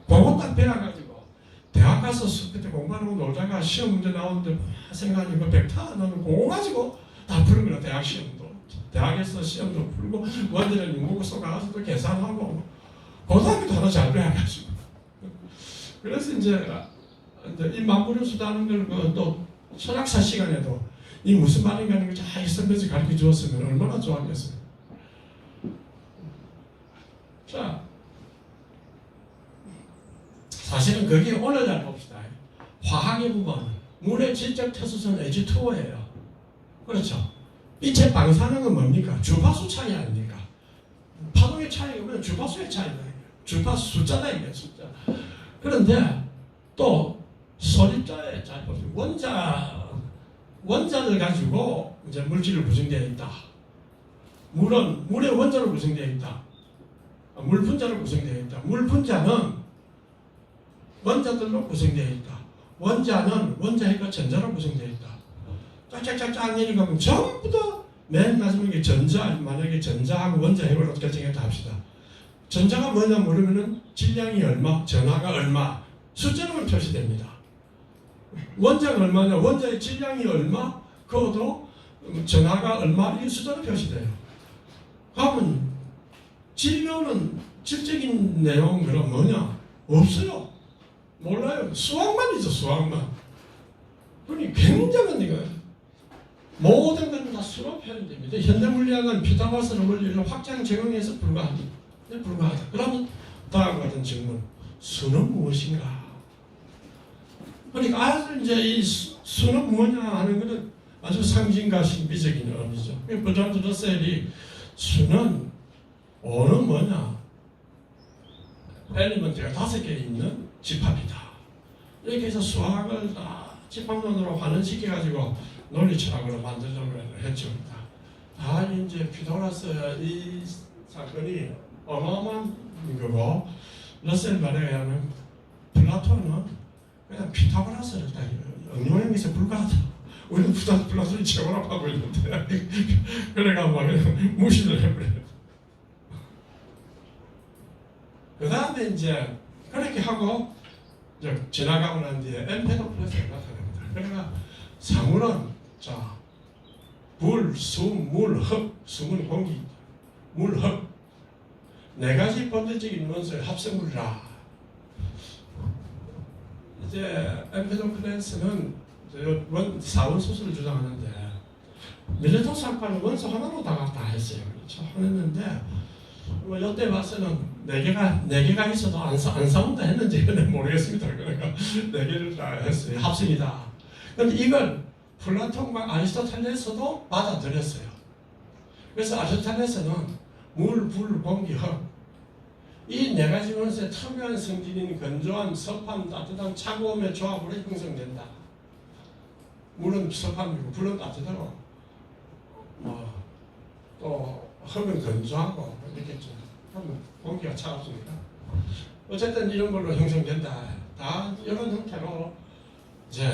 그거 딱 배워가지고, 대학 가서 그때 공부하는 거 놀다가 시험 문제 나오는데, 생각하니까 벡터 나는 그거 가지고 다 푸는 거야, 대학 시험도. 대학에서 시험도 풀고 원자력 연구소 가서도 계산하고 고등학교도 하나 잘 배워가지고 그래서 이제 이 만물의 수다는 걸 또 철학사 시간에도 이 무슨 말인가 하는 걸 잘 선배지 가르쳐 주었으면 얼마나 좋았겠어요. 자, 사실은 거기에 오늘 잘 봅시다. 화학의 부분, 물의 질적 특수성은 H2O예요. 그렇죠? 빛의 방사능은 뭡니까? 주파수 차이 아닙니까? 파동의 차이가 뭐냐? 주파수의 차이다. 주파수 숫자다 이게 숫자. 그런데 또 소립자의 잘 보세요. 원자를 가지고 이제 물질을 구성되어 있다. 물은 물의 원자로 구성되어 있다. 물 분자로 구성되어 있다. 물 분자는 원자들로 구성되어 있다. 원자는 원자핵과 전자로 구성되어 있다. 쫙쫙쫙쫙 내려가면 전부 다 맨 마지막에 만약에 전자하고 원자핵으로 결정했다 합시다. 전자가 뭐냐 모르면은 질량이 얼마, 전하가 얼마, 숫자로만 표시됩니다. 원자가 얼마냐, 원자의 질량이 얼마, 그것도 전하가 얼마, 이게 숫자로 표시돼요. 그러면 질료는 질적인 내용 그럼 뭐냐? 없어요. 몰라요. 수학만이죠, 수학만. 그러니 굉장한 이거예요. 모든 건 다 수로 표현됩니다. 현대물리학은 피타고라스의 원리를 확장 적용해서 불가하다. 그러면 다음과 같은 질문. 수는 무엇인가? 그러니까 아주 이제 이 수는 뭐냐 하는 것은 아주 상징과 신비적인 의미죠. 버트란드 러셀이 수는 어는 뭐냐? 엘리먼트가 5개 있는 집합이다. 이렇게 해서 수학을 다 집합론으로 환원시켜가지고 논리 철학으로 만들려고 했죠. 다 이제 피타고라스 이 사건이 어마어마한 거고, 러셀 말에 의하면 플라톤은 그냥 피타고라스를 다 응용해서 불가하다. 우리는 플라톤이 최고라고 하고 있는데 그래가 막 무시를 해버려요. 그 다음에 이제 그렇게 하고 이제 지나가고 난 뒤에 엠페도클레스가 나타납니다. 그러니까 사물은 자, 불, 숨, 물, 흙, 숨은 공기, 물, 흙, 4가지 본질적인 원소의 합성물이라. 이제 엠페도클레스는 사원소수를 주장하는데 밀레토스학파는 원소 하나로 다 했어요. 그렇죠? 했는데 이때 봐서는 4개가 있어도 안 싸운다 했는지는 모르겠습니다. 그러니까 4개를 다 했어요. 합성이다. 그런데 이걸 플라톤과 아리스토텔레스도 받아들였어요. 그래서 아리스토텔레스는 물, 불, 공기, 흙 이 4가지 원소의 첨예한 성질인 건조함, 습함, 따뜻함, 차가움의 조합으로 형성된다. 물은 습합이고 불은 따뜻하고 또 흙은 건조하고 이렇게 좀 하면 공기가 차갑습니다. 어쨌든 이런 걸로 형성된다. 다 이런 형태로 이제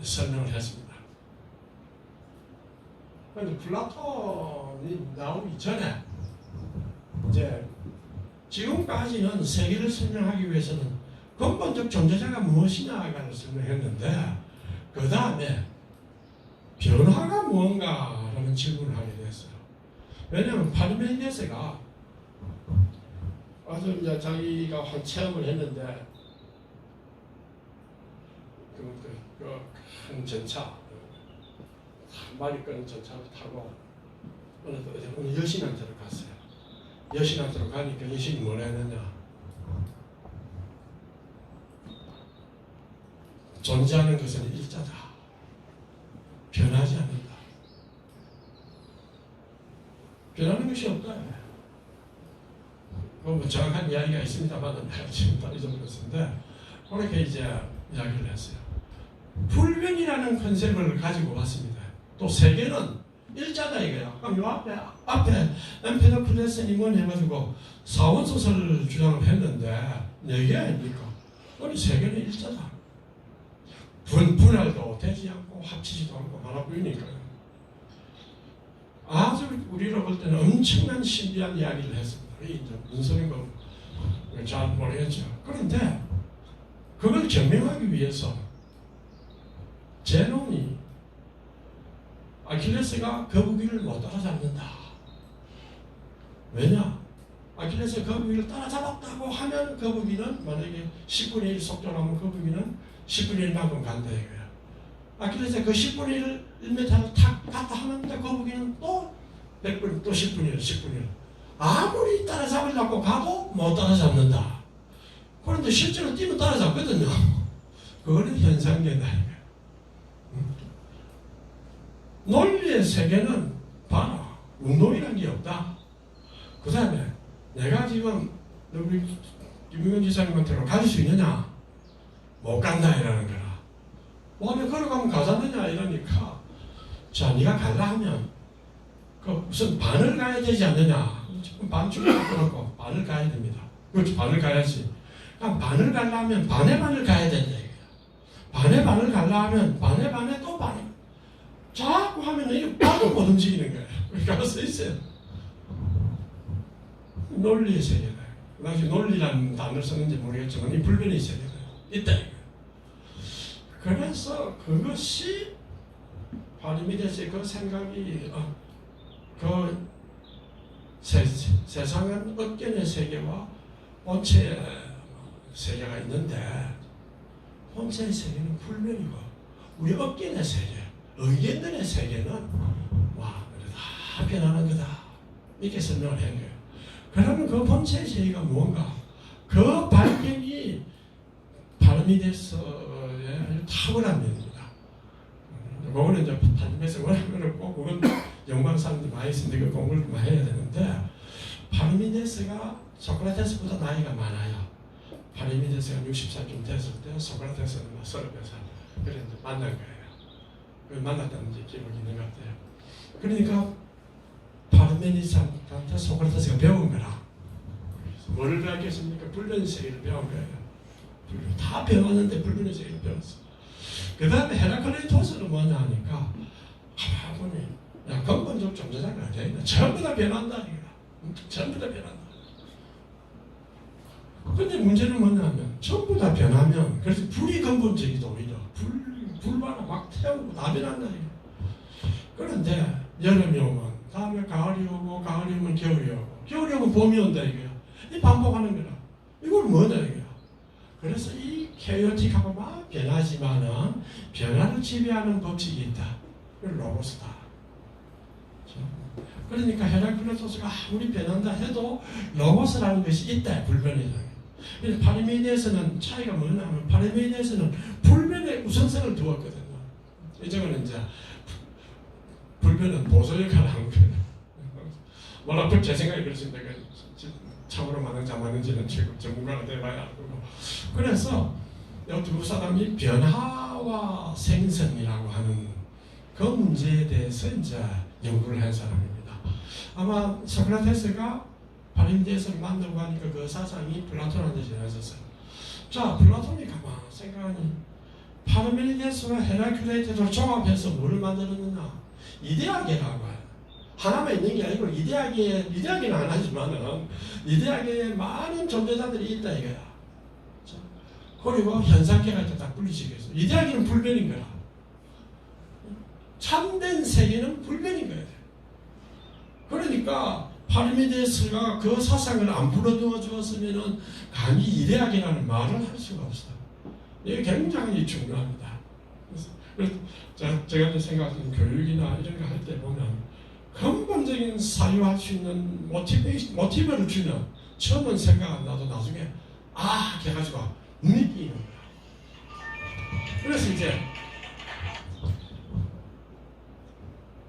설명을 했습니다. 그런데 플라톤이 나오기 전에 이제 지금까지는 세계를 설명하기 위해서는 근본적 존재자가 무엇이냐를 설명했는데 그 다음에 변화가 무언가라는 질문을 하게 됐어요. 왜냐하면 파르메니데스가 아주 이제 자기가 한 체험을 했는데 큰 전차 한 마리 끄는 전차를 타고 어느 여신한테로 갔어요. 여신한테로 가니까 여신이 뭐라 했느냐, 존재하는 것은 일자다, 변하지 않는다, 변하는 것이 없다. 뭐 정확한 이야기가 있습니다만 지금 다 잊어버렸는데 그렇게 이제 이야기를 했어요. 불변이라는 컨셉을 가지고 왔습니다. 또 세계는 일자다 이거야. 그럼 요 앞에 엠페도클레스님은 해가지고 사원소설 주장을 했는데 4개 아닙니까? 우리 세계는 일자다. 분할도 되지 않고 합치지도 않고 하나 보이니까요. 아주 우리로 볼 때는 엄청난 신비한 이야기를 했습니다. 이게 이제 무슨 소리인가 잘 모르겠죠. 그런데 그걸 증명하기 위해서 제논이 아킬레스가 거북이를 못 따라잡는다. 왜냐? 아킬레스가 거북이를 따라잡았다고 하면 거북이는 만약에 10분의 1 속도로 하면 거북이는 10분의 1만큼 간다 이거야. 아킬레스가 그 10분의 1m를 탁 갔다 하면 거북이는 또 100분, 또 10분의 1, 10분의 1. 아무리 따라잡으려고 가도 못 따라잡는다. 그런데 실제로 뛰면 따라잡거든요. 그거는 현상계다 이거야. 논리의 세계는 봐라. 운동이라는 게 없다. 그 다음에 내가 지금 우리 김용현 지사님한테로 갈 수 있느냐? 못 간다 이라는 거라. 뭐하면 걸어가면 가자느냐 이러니까 자 네가 갈라 하면 그 무슨 반을 가야 되지 않느냐? 지금 반쯤 갖고 반을 가야 됩니다. 그렇지, 반을 가야지. 그럼 반을 가려면 반의 반을 가야 된다 이거야. 반의 반을 가려 하면 반의 반에 또 반을 자꾸 하면 이게 반을 못 움직이는 거예요. 그러니까 써 있어요. 논리의 세계다. 그 당시 논리라는 단어를 썼는지 모르겠지만 이 불변의 세계다. 있다 이거예요. 그래서 그것이 파르미데스의 그 생각이 그 세상은 업견의 세계와 본체의 세계가 있는데 본체의 세계는 불변이고 우리 업견의 세계, 의견들의 세계는 다 변하는 거다. 이렇게 설명을 한 거예요. 그러면 그 본체의 세계가 무언가? 그 발견이 파르미데스의 탁월한 면입니다. 그거는 이제 파르미데스 워낙 어렵고 그건 연구하는 사람들이 많이 있으니까 그 공부를 많이 해야 되는데 파르미데스가 소크라테스보다 나이가 많아요. 파르미데스가 60살쯤 됐을 때 소크라테스는 30살 그래 이제 만난 거예요. 만났다는 이제 기록이 있는 것 같아요. 그러니까 파르메니데스한테 소크라테스가 배운 거라. 뭐를 배웠겠습니까? 불변의 세계를 배운 거예요. 다 배웠는데 불변의 세계를 배웠어. 그 다음에 헤라클레이토스는 뭐냐 하니까 보니 야 근본적 존재자가 아니야. 전부 다 변한다 이거야. 전부 다 변한다. 근데 문제는 뭐냐면 전부 다 변하면 그래서 불이 근본적이다 오히려. 불바람 막 태우고 다 변한다 이거. 그런데 여름이 오면 다음에 가을이 오고 가을이 오면 겨울이 오고 겨울이 오면 봄이 온다 이거야. 이 반복하는 거라. 이걸 뭐냐 이거야. 그래서 이 케이오틱하고 막 변하지만은 변화를 지배하는 법칙이 있다. 그걸 로고스다. 그러니까 헤라클레토스가 아무리 변한다 해도 로고스라는 것이 있다. 불변이다. 그래서 파르메니데스는 차이가 뭐냐면 파르메니데스는 불변에 우선성을 두었거든요. 이쪽은 이제 불변은 보조 역할을 한 거예요. 뭐라 제 생각이 그렇습니다. 참으로 맞는지 안 맞는지는 지금 전문가가 돼봐야 알고. 그래서 이 두 사람이 변화와 생성이라고 하는 그 문제에 대해서 이제 연구를 한 사람입니다. 아마 소크라테스가 파르미데스를 만들고 하니까 그 사상이 플라톤한테 전해졌어요. 자, 플라톤이 가만 생각하니 파르미데스와 헤라클레이트를 종합해서 뭐를 만들었느냐? 이데아계라고 해요. 하나만 있는 게 아니고 이데아계는 하나지만은 이데아계에 많은 존재자들이 있다 이거야. 자, 그리고 현상계가 이렇게 딱 분리시켰어. 이데아계는 불변인 거야. 참된 세계는 불변인 거야. 그러니까 파르미데스가 그 사상을 안 불어넣어 주었으면은 감히 이데아계라는 말을 할 수가 없어요. 이게 굉장히 중요합니다. 그래서 제가 생각하는 교육이나 이런 거 할 때 보면 근본적인 사유할 수 있는 모티브를 주면 처음은 생각 안 나도 나중에 해가지고 느끼는 거야. 그래서 이제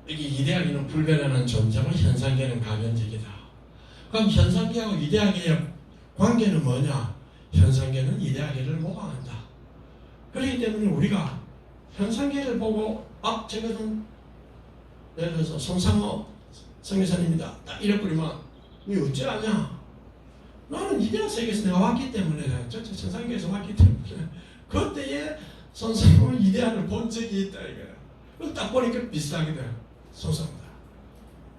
이게 이데아계는 불변하는 존재고 현상계는 가변적이다. 그럼 현상계하고 이데아계의 관계는 뭐냐? 현상계는 이데아계를 모방한다. 그렇기 때문에 우리가 현상계를 보고 저것은 예를 들어서 손상호 성교사님이다 딱 이래 버리면 니 어찌하냐? 나는 이데아 세계에서 내가 왔기 때문에 저 현상계에서 왔기 때문에 그때에 손상호 이데아를 본 적이 있다 이거야. 그걸 딱 보니까 비슷하게 돼요. 손상호다.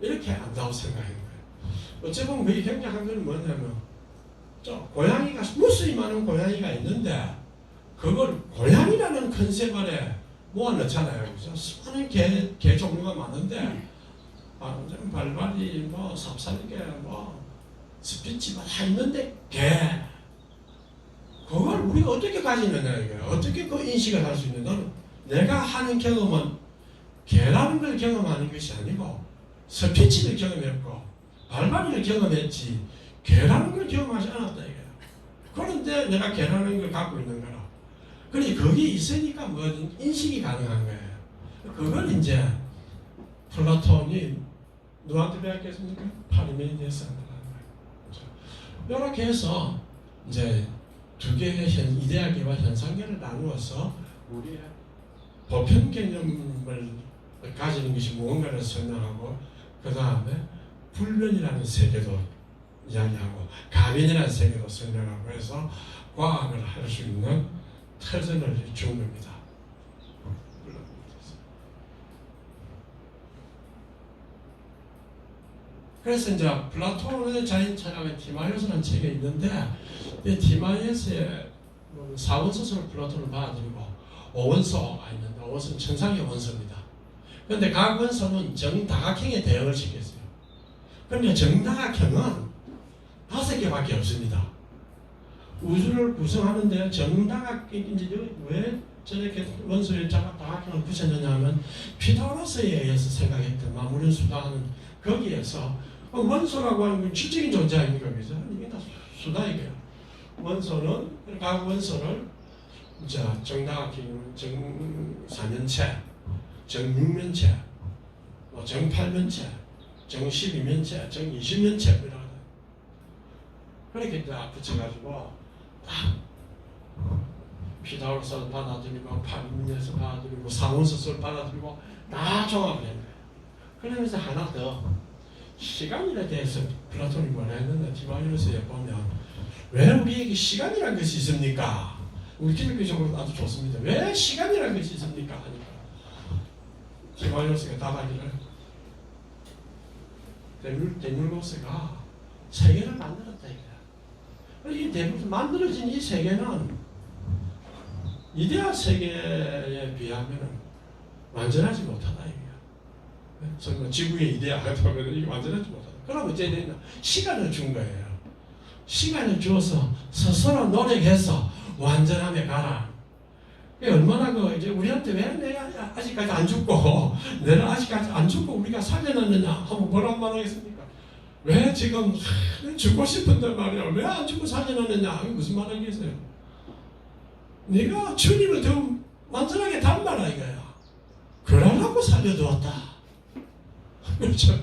이렇게 안다고 생각하는 거예요. 어찌 보면 그게 굉장한 건 뭐냐면 고양이가 무수히 많은 고양이가 있는데 그걸 고양이라는 컨셉 아래 모아넣잖아요. 그래서 수많은 개 종류가 많은데 발발이 삽살개 스피치 다 있는데 개 그걸 우리가 어떻게 가지느냐 이거예요. 어떻게 그 인식을 할 수 있는 너는 내가 하는 경험은 개라는 걸 경험하는 것이 아니고 스피치를 경험했고 발발이를 경험했지 개라는 걸 경험하지 않았다 이거예요. 그런데 내가 개라는 걸 갖고 있는 거라. 그러니 거기 있으니까 뭐든 인식이 가능한 거예요. 그걸 이제 플라톤이 누구한테 배웠겠습니까? 파르메니데스한테 배운 거예요. 이렇게 해서 이제 두 개의 이데아계와 현상계를 나누어서 우리의 보편 개념을 가지는 것이 무언가를 설명하고 그 다음에 불변이라는 세계도 이야기하고 가변이라는 세계도 설명하고 해서 과학을 할 수 있는 터전을 준 겁니다. 그래서 이제 플라톤의 자연철학의 티마이오스라는 책이 있는데 이 티마이오스의 사원소설 플라톤을 받아들이고 5원소가 있는데 5원소는 천상의 원소입니다. 그런데 각 원소는 정다각형에 대응을 시켰어요. 그런데 정다각형은 5개밖에 없습니다. 우주를 구성하는데 정다각형인지 왜 저렇게 원소의 다각형을 붙였느냐 하면 피타고라스에 의해서 생각했던 마무리 수다는 거기에서 원소라고 하는 건 질적인 존재 아닙니까? 그래서 이게 다 수다 이거예요. 원소는 각 원소를 정다각형, 정4면체, 정6면체, 정8면체, 정12면체, 정20면체 그렇게 다 붙여가지고 피타고라스를 받아들이고 파르미데스를 받아들이고 상원소설을 받아들이고 다 종합을 했는 거예요. 그러면서 하나 더 시간에 대해서 플라톤이 뭐라 했는데 티마이오스에 보면 왜 우리에게 시간이라는 것이 있습니까? 우리 기독교적으로 아주 좋습니다. 왜 시간이라는 것이 있습니까? 하니까 티마이오스가 답하기를 데밀로스가 세계를 만들었다 이거야. 이 데밀로스 만들어진 이 세계는 이데아 세계에 비하면 완전하지 못하다 이거야. 정말 지구의 이데아가 보면 이게 완전하지 못하다. 그럼 어째 되냐? 시간을 준 거예요. 시간을 주어서 스스로 노력해서 완전함에 가라. 얼마나 이제 우리한테 왜 내가 아직까지 안 죽고 내가 아직까지 안 죽고 우리가 살려놨느냐 하면 뭐라고 말하겠습니까? 왜 지금 죽고 싶은데 말이야 왜 안 죽고 살려놨느냐 이게 무슨 말이겠어요? 네가 주님을 더 완전하게 닮아라 이거야. 그러려고 살려두었다. 그렇죠?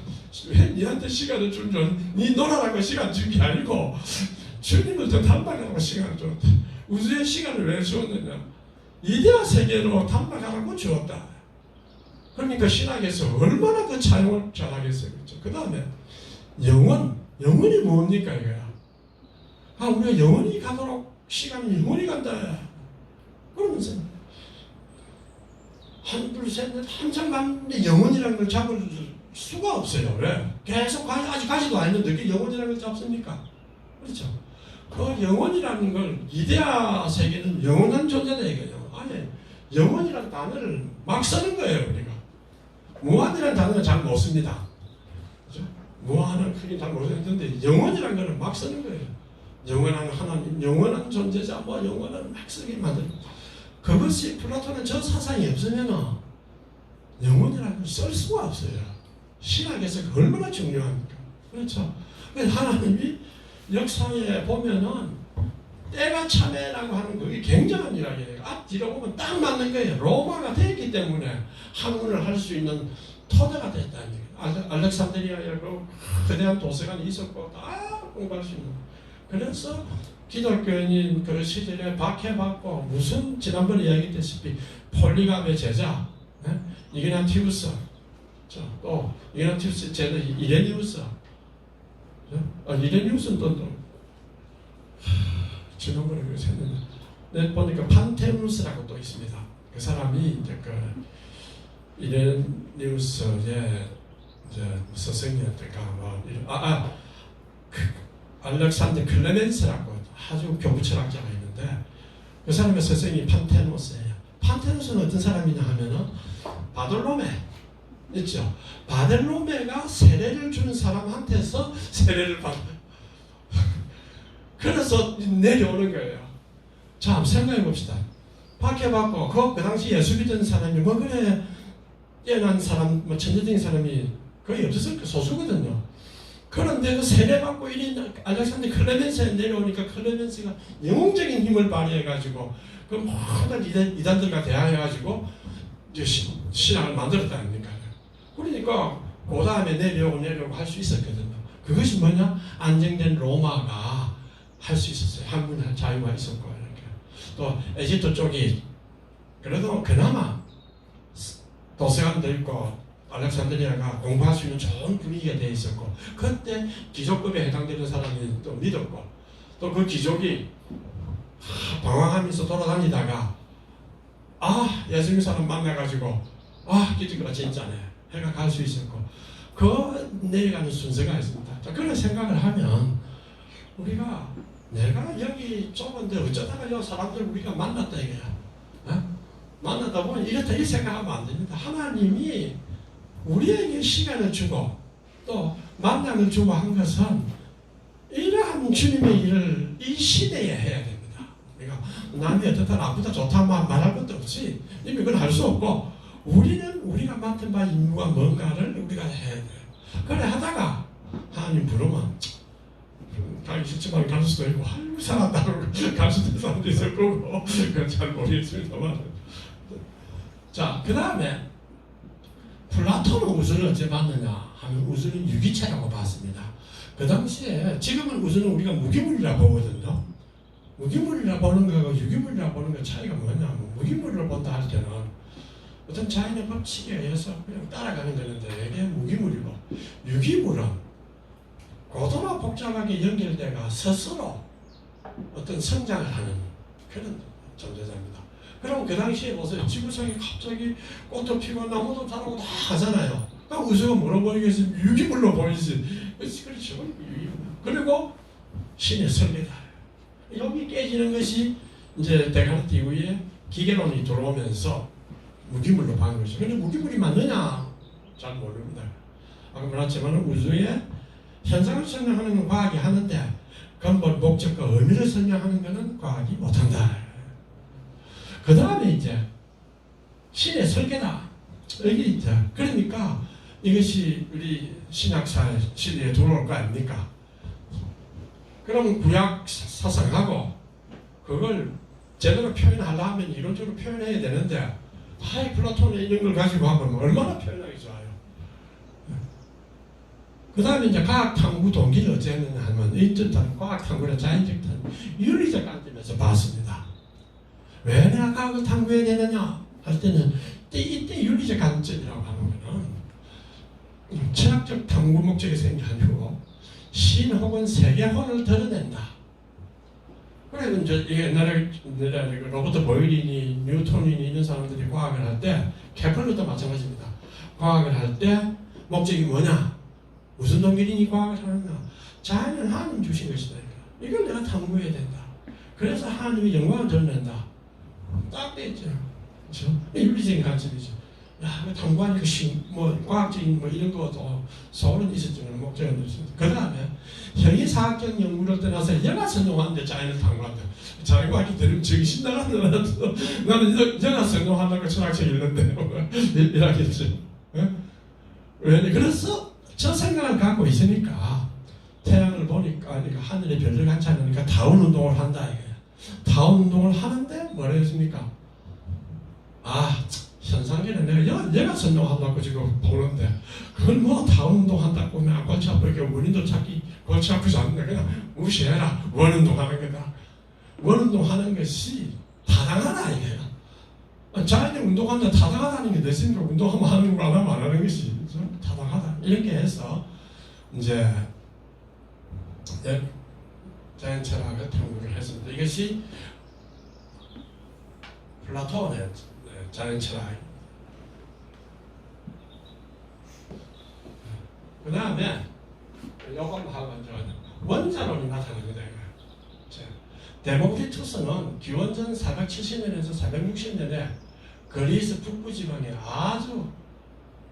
왜 니한테 시간을 준 줄? 니 놀아라고 시간 준 게 아니고 주님을 더 닮아가라고 시간을 줬다. 우주의 시간을 왜 주었느냐? 이데아 세계로 닮아가라고 주었다. 그러니까 신학에서 얼마나 그 차용을 잘하겠어요. 그렇죠? 그 다음에 영원이 뭡니까 이거야? 우리가 영원히 가도록 시간이 영원히 간다. 그러면서 둘, 셋, 넷 한참 갔는데 영원이라는 걸 잡을 수가 없어요. 왜? 계속 아직 가지도 않았는데 그게 영원이라는 걸 잡습니까? 그렇죠? 그 영원이라는 걸 이데아 세계는 영원한 존재다 이거예요. 아니 영원이라는 단어를 막 쓰는 거예요 우리가. 무한이라는 단어는 잘 못 씁니다. 그렇죠? 무한은 크게 잘 못 쓰는데 영원이라는 거는 막 쓰는 거예요. 영원한 하나님, 영원한 존재자, 영원한 막 쓰게 만드는 그것이 플라톤의 저 사상이 없으면은 영원이라는 걸 쓸 수가 없어요. 신학에서 그 얼마나 중요합니까? 그렇죠? 하나님이 역사에 보면은 때가 참에라고 하는 그게 굉장한 이야기예요. 앞뒤로 보면 딱 맞는 거예요. 로마가 됐기 때문에 학문을 할 수 있는 토대가 됐다는 얘기예요. 알렉산드리아라고 거대한 도서관이 있었고 다 공부할 수 있는. 그래서 기독교인인 그 시절에 박해받고 무슨 지난번에 이야기했다시피 폴리갑의 제자 이그나티우스 또 이그나티우스 제자 이레니우스 이레니우스는 또 지난번에 그래서 했는데 보니까 판테누스라고 또 있습니다. 그 사람이 이제 그 이레니우스의 스승이었을까 그 알렉산더 클레멘스라고 아주 교부 철학자가 있는데 그 사람의 스승이 판테누스예요. 판테누스는 어떤 사람이냐 하면은 바돌로메 있죠. 바돌로메가 세례를 주는 사람한테서 세례를 받아. 그래서 내려오는 거예요. 자, 한번 생각해 봅시다. 박해받고 그 당시 예수 믿던 사람이 그래 뛰어난 사람, 천재적인 사람이 거의 없었을 거 소수거든요. 그런데 그 세례받고 1인 알렉산더 클레멘스에 내려오니까 클레멘스가 영웅적인 힘을 발휘해가지고 그 모든 이단들과 대항해가지고 이제 신앙을 만들었다 아닙니까? 그러니까 그 다음에 내려오고 할 수 있었거든요. 그것이 뭐냐? 안정된 로마가 할 수 있었어요. 학문의 자유가 있었고 이렇게. 또 에집트 쪽이 그래도 그나마 도서관도 있고 알렉산드리아가 공부할 수 있는 좋은 분위기가 되어 있었고 그때 귀족급에 해당되는 사람이 또 믿었고 또 그 귀족이 방황하면서 돌아다니다가 예수님 사람 만나가지고 기독교가 진짜네 해가 갈 수 있었고 그 내려가는 순서가 있습니다. 자, 그런 생각을 하면 우리가 내가 여기 좁은데 어쩌다가 요 사람들 우리가 만났다 이거야. 만나다 보면 이렇다 이 생각하면 안 됩니다. 하나님이 우리에게 시간을 주고 또 만남을 주고 한 것은 이러한 주님의 일을 이 시대에 해야 됩니다. 우리가 남이 어떻다 아프다 좋다 말할 것도 없이 이미 그건 할 수 없고 우리는 우리가 맡은 바 임무가 뭔가를 우리가 해야 돼요. 그래 하다가 하나님 부르면 가기 싫지만 갈 수도 있고 살았다고 갈 수도 있는 사람도 있을 거고 그건 잘 모르겠습니다만 자, 그 다음에 플라톤은 우주를 어째 봤느냐 하면 우주는 유기체라고 봤습니다. 그 당시에 지금은 우주는 우리가 무기물이라 보거든요. 무기물이라 보는 거하고 유기물이라 보는 거 차이가 뭐냐면 무기물을 본다 할 때는 어떤 자연의 법칙에 의해서 그냥 따라가는 거는데 이게 무기물이고 유기물은 고도나 복잡하게 연결돼가 스스로 어떤 성장을 하는 그런 존재자입니다. 그럼 그 당시에 보세요. 지구상에 갑자기 꽃도 피고 나무도 자라고 다 하잖아요. 그럼 우주가 뭐로 보이겠어요? 유기물로 보이지. 그렇죠. 그리고 신의 설계다. 여기 깨지는 것이 이제 데카르트 이후에 기계론이 들어오면서 무기물로 보는 것이죠. 근데 무기물이 맞느냐? 잘 모릅니다. 아까 말했지만 우주의 현상을 설명하는 건 과학이 하는데 근본 목적과 의미를 설명하는 것은 과학이 못한다. 그 다음에 이제 신의 설계다. 여기 있죠. 그러니까 이것이 우리 신약사 시대에 들어올 거 아닙니까? 그럼 구약 사상하고 그걸 제대로 표현하려면 이론적으로 표현해야 되는데 플라톤의 이런 걸 가지고 하면 얼마나 표현하기 좋아요. 그 다음에 이제 과학 탐구 동기를 어찌 했느냐 하면 이뜻한 과학 탐구는 자연적 윤리적 관점에서 봤습니다. 왜 내가 과학을 탐구해야 되느냐 할 때는 이때 윤리적 관점이라고 하는 거는 철학적 탐구 목적에서 생긴 게 아니고 신 혹은 세계혼을 드러낸다. 그래서 이제 옛날에 그 로버트 보일이니 뉴턴이니 이런 사람들이 과학을 할 때 케플러도 마찬가지입니다. 과학을 할 때 목적이 뭐냐? 무슨 동기니 과학을 하느냐? 자연은 하나님 주신 것이다. 이걸 내가 탐구해야 된다. 그래서 하나님의 영광을 드러낸다. 딱 돼 있죠. 그렇죠? 윤리적인 관점이죠. 야, 탐구하니까 과학적인 이런 것도 소원은 있었지만 목적은 없습니다. 그 다음에 형이사학적 연구를 떠나서 연화선동하는데 자연을 탐구한다. 자연과학이 들으면 정신 나간다. 나는 연화선동한다고 철학책 읽는데 이라겠지. 왜? 그래서 저 생각을 갖고 있으니까 태양을 보니까 하늘에 별들 같지 않으니까 다운 운동을 한다 이거야. 다운 운동을 하는데 뭐라 했습니까? 현상계는 내가 얘가 선동한다고 지금 보는데 그걸 뭐 다운 운동한다고 그냥 골치 아프게 원인도 찾기 골치 아프지 않는데 그냥 무시해라. 원운동하는 거다. 원운동하는 것이 타당하다 이거야. 자연이 운동하는데 타당하다는 게 됐으니까 운동하면 하는 거 안 하면 안 하는 것이 타당하다. 이렇게 해서 이제 자연 철학을 탐구를 했습니다. 이것이 플라톤의 자연 철학. 그 다음에 요거 한번 하고 원자론이 나타납니다. 데모크리투스는 기원전 470년에서 460년에 그리스 북부 지방에 아주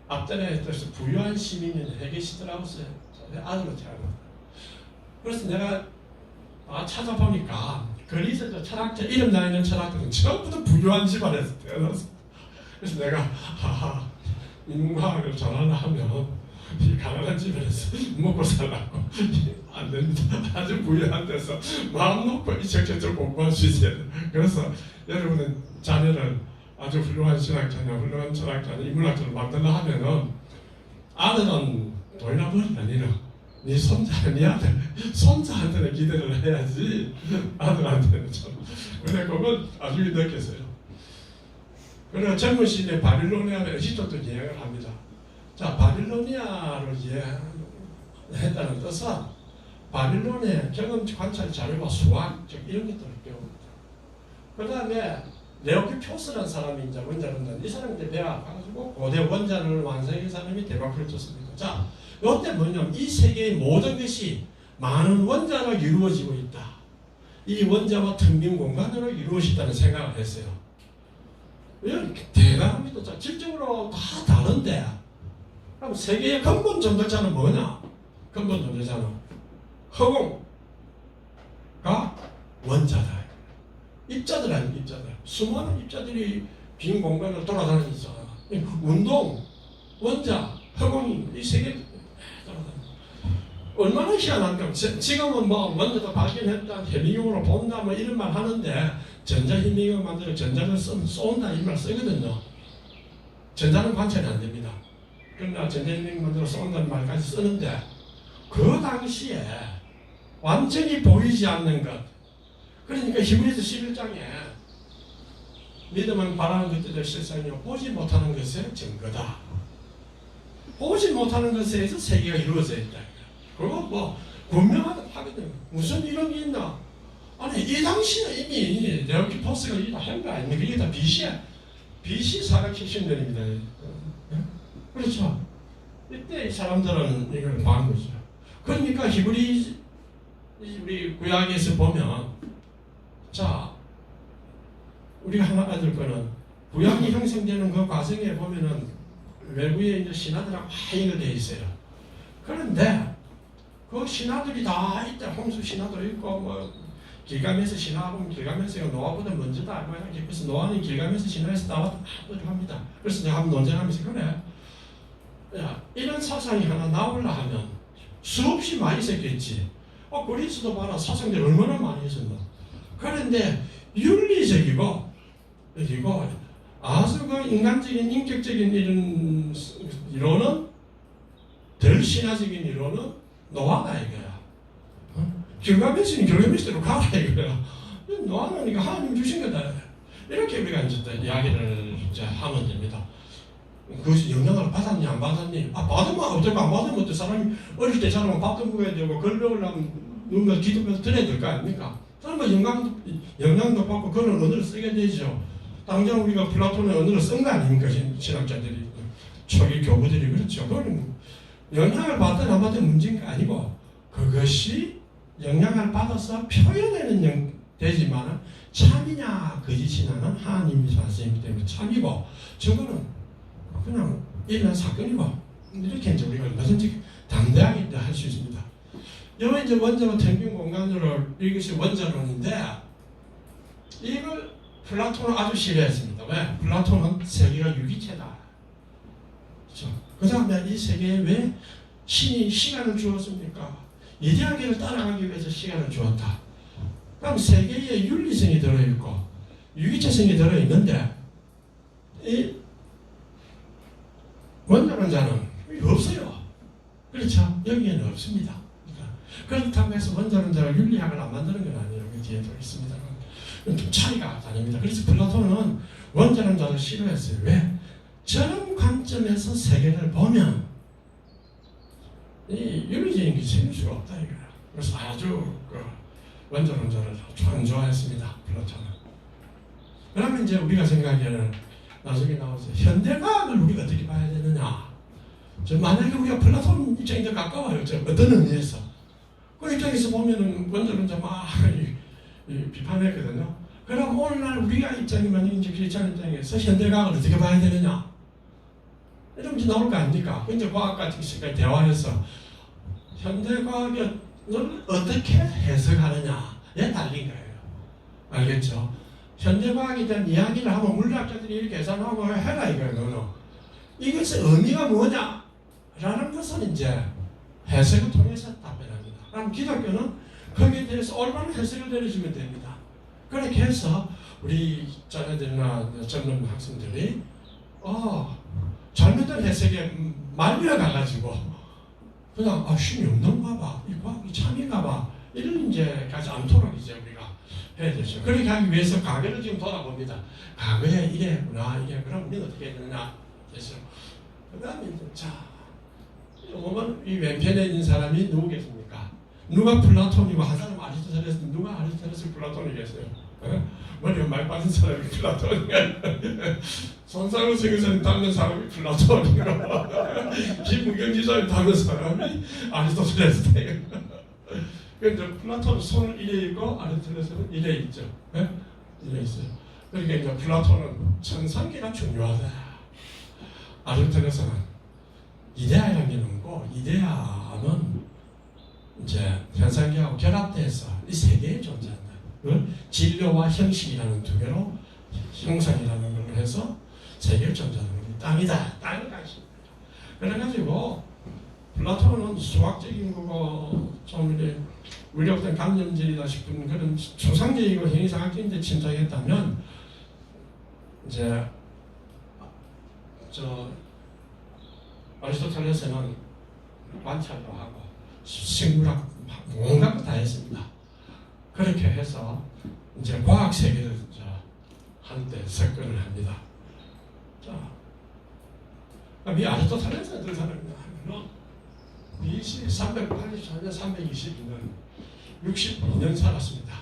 앞전에 있어서 부유한 시민인 헤게시드라우스의 아들로 태어났다. 그래서 내가 찾아보니까 그리스 철학자 이름 나 있는 철학자는 전부 다 부유한 집안에서 태어났어. 그래서 내가 인문과학을 전하려 하면 이 가난한 집에서 먹고 살라고 안 됩니다. 아주 부유한 데서 마음 놓고 이적저적 공부할 수 있어야 돼. 그래서 여러분은 자녀를 아주 훌륭한 신학자냐 훌륭한 철학자냐 인문학자를 만들려 하면은 아들은 돈이나 벌이나 니는 네 손자, 네 아들, 손자한테는 기대를 해야지 아들한테는 참. 근데 그건 아주 느꼈어요. 그래서 젊은 시대에 바빌로니아에 에지프트도 여행을 합니다. 자, 바빌로니아로 여행했다는 뜻은 바빌론의 경험 관찰 자료와 수학적 이런 것들을 배웁니다. 그 다음에 레오키표스라는 사람이 이제 원자론자 이 사람한테 배워가지고 고대 원자론을 완성한 사람이 데모크리투스입니다. 자, 이때 뭐냐면 이 세계의 모든 것이 많은 원자로 이루어지고 있다. 이 원자와 텅 빈 공간으로 이루어진다는 생각을 했어요. 대단합니다. 자, 질적으로 다 다른데 그럼 세계의 근본 존재자는 뭐냐? 근본 존재자는 허공가 원자다. 입자들 아닌 입자들. 수많은 입자들이 빈 공간을 돌아다니는 있어. 운동, 원자, 허공이 이 세계 얼마나 희한한가. 지금은 뭐 원자도 발견했다, 해미경으로 본다, 뭐 이런 말 하는데 전자희미경 만들어 전자를 쏜다 이 말 쓰거든요. 전자는 관찰이 안 됩니다. 그러나 전자희미경 만들어 쏜다는 말까지 쓰는데 그 당시에 완전히 보이지 않는 것. 그러니까 히브리서 11장에 믿음은 바라는 것들의 실상이요 보지 못하는 것의 증거다. 보지 못하는 것에서 세계가 이루어져 있다. 그리고 뭐 분명하거든요. 무슨 이런 게 있나? 아니 이 당시에 이미 레오키포스가 이다 한 거 아닙니까? 이게 다 BC야. BC 470년입니다. 그렇죠? 이때 이 사람들은 이걸 봐는 거죠. 그러니까 히브리 우리 구약에서 보면 자 우리가 하나 알을 거는 구약이 형성되는 그 과정에 보면은 외부에 이제 신하들하고 다 연결되어 있어요. 그런데 그 신하들이 다 있다. 홍수 신하도 있고 뭐 길가메스 신하하고 길가메스가 노아보다 먼저다. 그래서 노아는 길가메스 신하에서 나왔다 합니다. 그래서 내가 한번 논쟁하면서 그래. 야, 이런 사상이 하나 나오려 하면 수없이 많이 있었겠지. 그리스도 봐라. 사상들 얼마나 많이 있었나. 그런데 윤리적이고 그리고 아주 그 인간적인 인격적인 이런 이론은 덜 신화적인 이론은 노아가 이거야. 길가메스는 길가메스대로 가라 이거야. 노아는 이거 하나님 주신 거다. 이렇게 우리가 이제 또 이야기를 이제 하면 됩니다. 그것이 영향을 받았니 안 받았니? 받으면 어떨까? 안 받으면 어때? 사람이 어릴 때 자라면 밥도 먹어야 되고 권력을 하면 누군가 기도해서 드려야 될 거 아닙니까? 사람은 영향도 받고 그런 언어를 쓰게 되죠. 당장 우리가 플라톤의 언어를 쓴 거 아닙니까? 신학자들이 초기 교부들이 그렇죠. 그건 영향을 받든 안 받든 문제가 아니고 그것이 영향을 받아서 표현에는 되지만 참이냐 거짓이냐는 하나님이 말씀이기 때문에 참이고 저거는 그냥 일어난 사건이고 이렇게 이제 우리가 얼마든지 담대하게 할 수 있습니다. 여기 이제 원자로 평균 공간으로 이것이 원자론인데 이걸 플라톤은 아주 싫어했습니다. 왜? 플라톤은 세계가 유기체다. 그렇죠? 그 다음에 이 세계에 왜 신이 시간을 주었습니까? 이데아계를 따라가기 위해서 시간을 주었다. 그럼 세계에 윤리성이 들어있고 유기체성이 들어있는데 이 원자론자는 없어요. 그렇죠? 여기에는 없습니다. 그렇다고 해서 원자론자가 윤리학을 안 만드는 건 아니에요. 그 뒤에도 있습니다. 좀 차이가 다릅니다. 그래서 플라톤은 원자론자를 싫어했어요. 왜? 저런 관점에서 세계를 보면 이 윤리적인 게 생길 수가 없다 이거야. 그래서 아주 원자론자를 안 좋아했습니다. 플라톤은. 그러면 이제 우리가 생각하기에는 나중에 나와서 현대과학을 우리가 어떻게 봐야 되느냐. 만약에 우리가 플라톤 입장이 더 가까워요. 어떤 의미에서. 그 입장에서 보면은 원자론자 막 비판했거든요. 그럼 오늘날 우리가 입장이 만약에 이제 크리스찬 입장에서 현대과학을 어떻게 봐야 되느냐. 이런 문제 나올 거 아닙니까? 이제 과학과 지금까지 대화해서 현대과학을 어떻게 해석하느냐에 달린 거예요. 알겠죠? 현대과학에 대한 이야기를 하면 물리학자들이 이렇게 계산하고 해라 이거예요. 너는. 이것의 의미가 뭐냐? 라는 것은 이제 해석을 통해서 답변합니다. 그럼 기독교는 거기에 대해서 올바른 해석을 내려주면 됩니다. 그렇게 해서 우리 자녀들이나 젊은 학생들이 잘못된 해석에 말려가가지고 그냥 신이 없는가 봐, 이 과학이 참인가 봐 이런 이제 가지 않도록 이제 우리가 해야 되죠. 그렇게 하기 위해서 과거를 지금 돌아봅니다. 과거에 이랬구나, 이게 그럼 우리는 어떻게 해야 되느냐 됐죠. 그 다음에 이제 자, 보면 이 왼편에 있는 사람이 누구겠습니까? 누가 플라톤이고 한 사람 아리스토텔레스, 누가 아리스토텔레스 플라톤이겠어요? 머리가 많이 빠진 사람이 플라톤이야. 손상을 생겨서 닮는 사람이 플라톤이야. 김무경 지사를 닮는 사람이 아리스토텔레스예요. 그런데 플라톤은 손을 이래 있고 아리스토텔레스는 이래 있죠. 이래 있어요. 그러니까 이제 플라톤은 천상계가 중요하다. 아리스토텔레스는 이데아라는 게 없고 이데아는 이제 현상계하고 결합돼서 이 세 개의 존재한다. 진료와 형식이라는 두 개로 형상이라는 걸 해서 세 개의 존재하는 것이 땅이다. 땅이다. 그래가지고 플라톤은 수학적인 거고 좀 이제 우리가 감염질이다 싶은 그런 추상적이고 행위상학적인데 침착했다면 이제 아리스토텔레스는 관찰도 하고 생물학 온갖 거 다 했습니다. 그렇게 해서 이제 과학 세계를 한때 접근을 합니다. 자, 이 아리스토텔레스 어떤 사람이냐 하면은 BC 384년 322년 62년 살았습니다.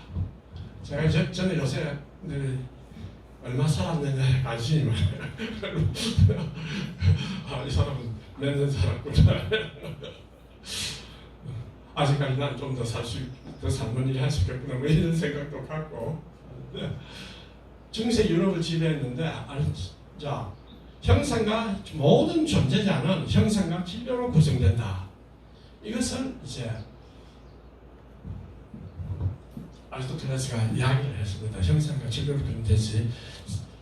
제가 전에 요새 얼마 살았느냐에 관심이 많아요. 이 사람은 몇 년 살았구나. 아직까지 난 좀 더 더 살면 일 할 수 있겠구나 뭐 이런 생각도 갖고 중세 유럽을 지배했는데 자 형상과 모든 존재자는 형상과 진료로 구성된다. 이것은 이제 아리스토텔레스가 이야기를 했습니다. 형상과 진료로 구성되지.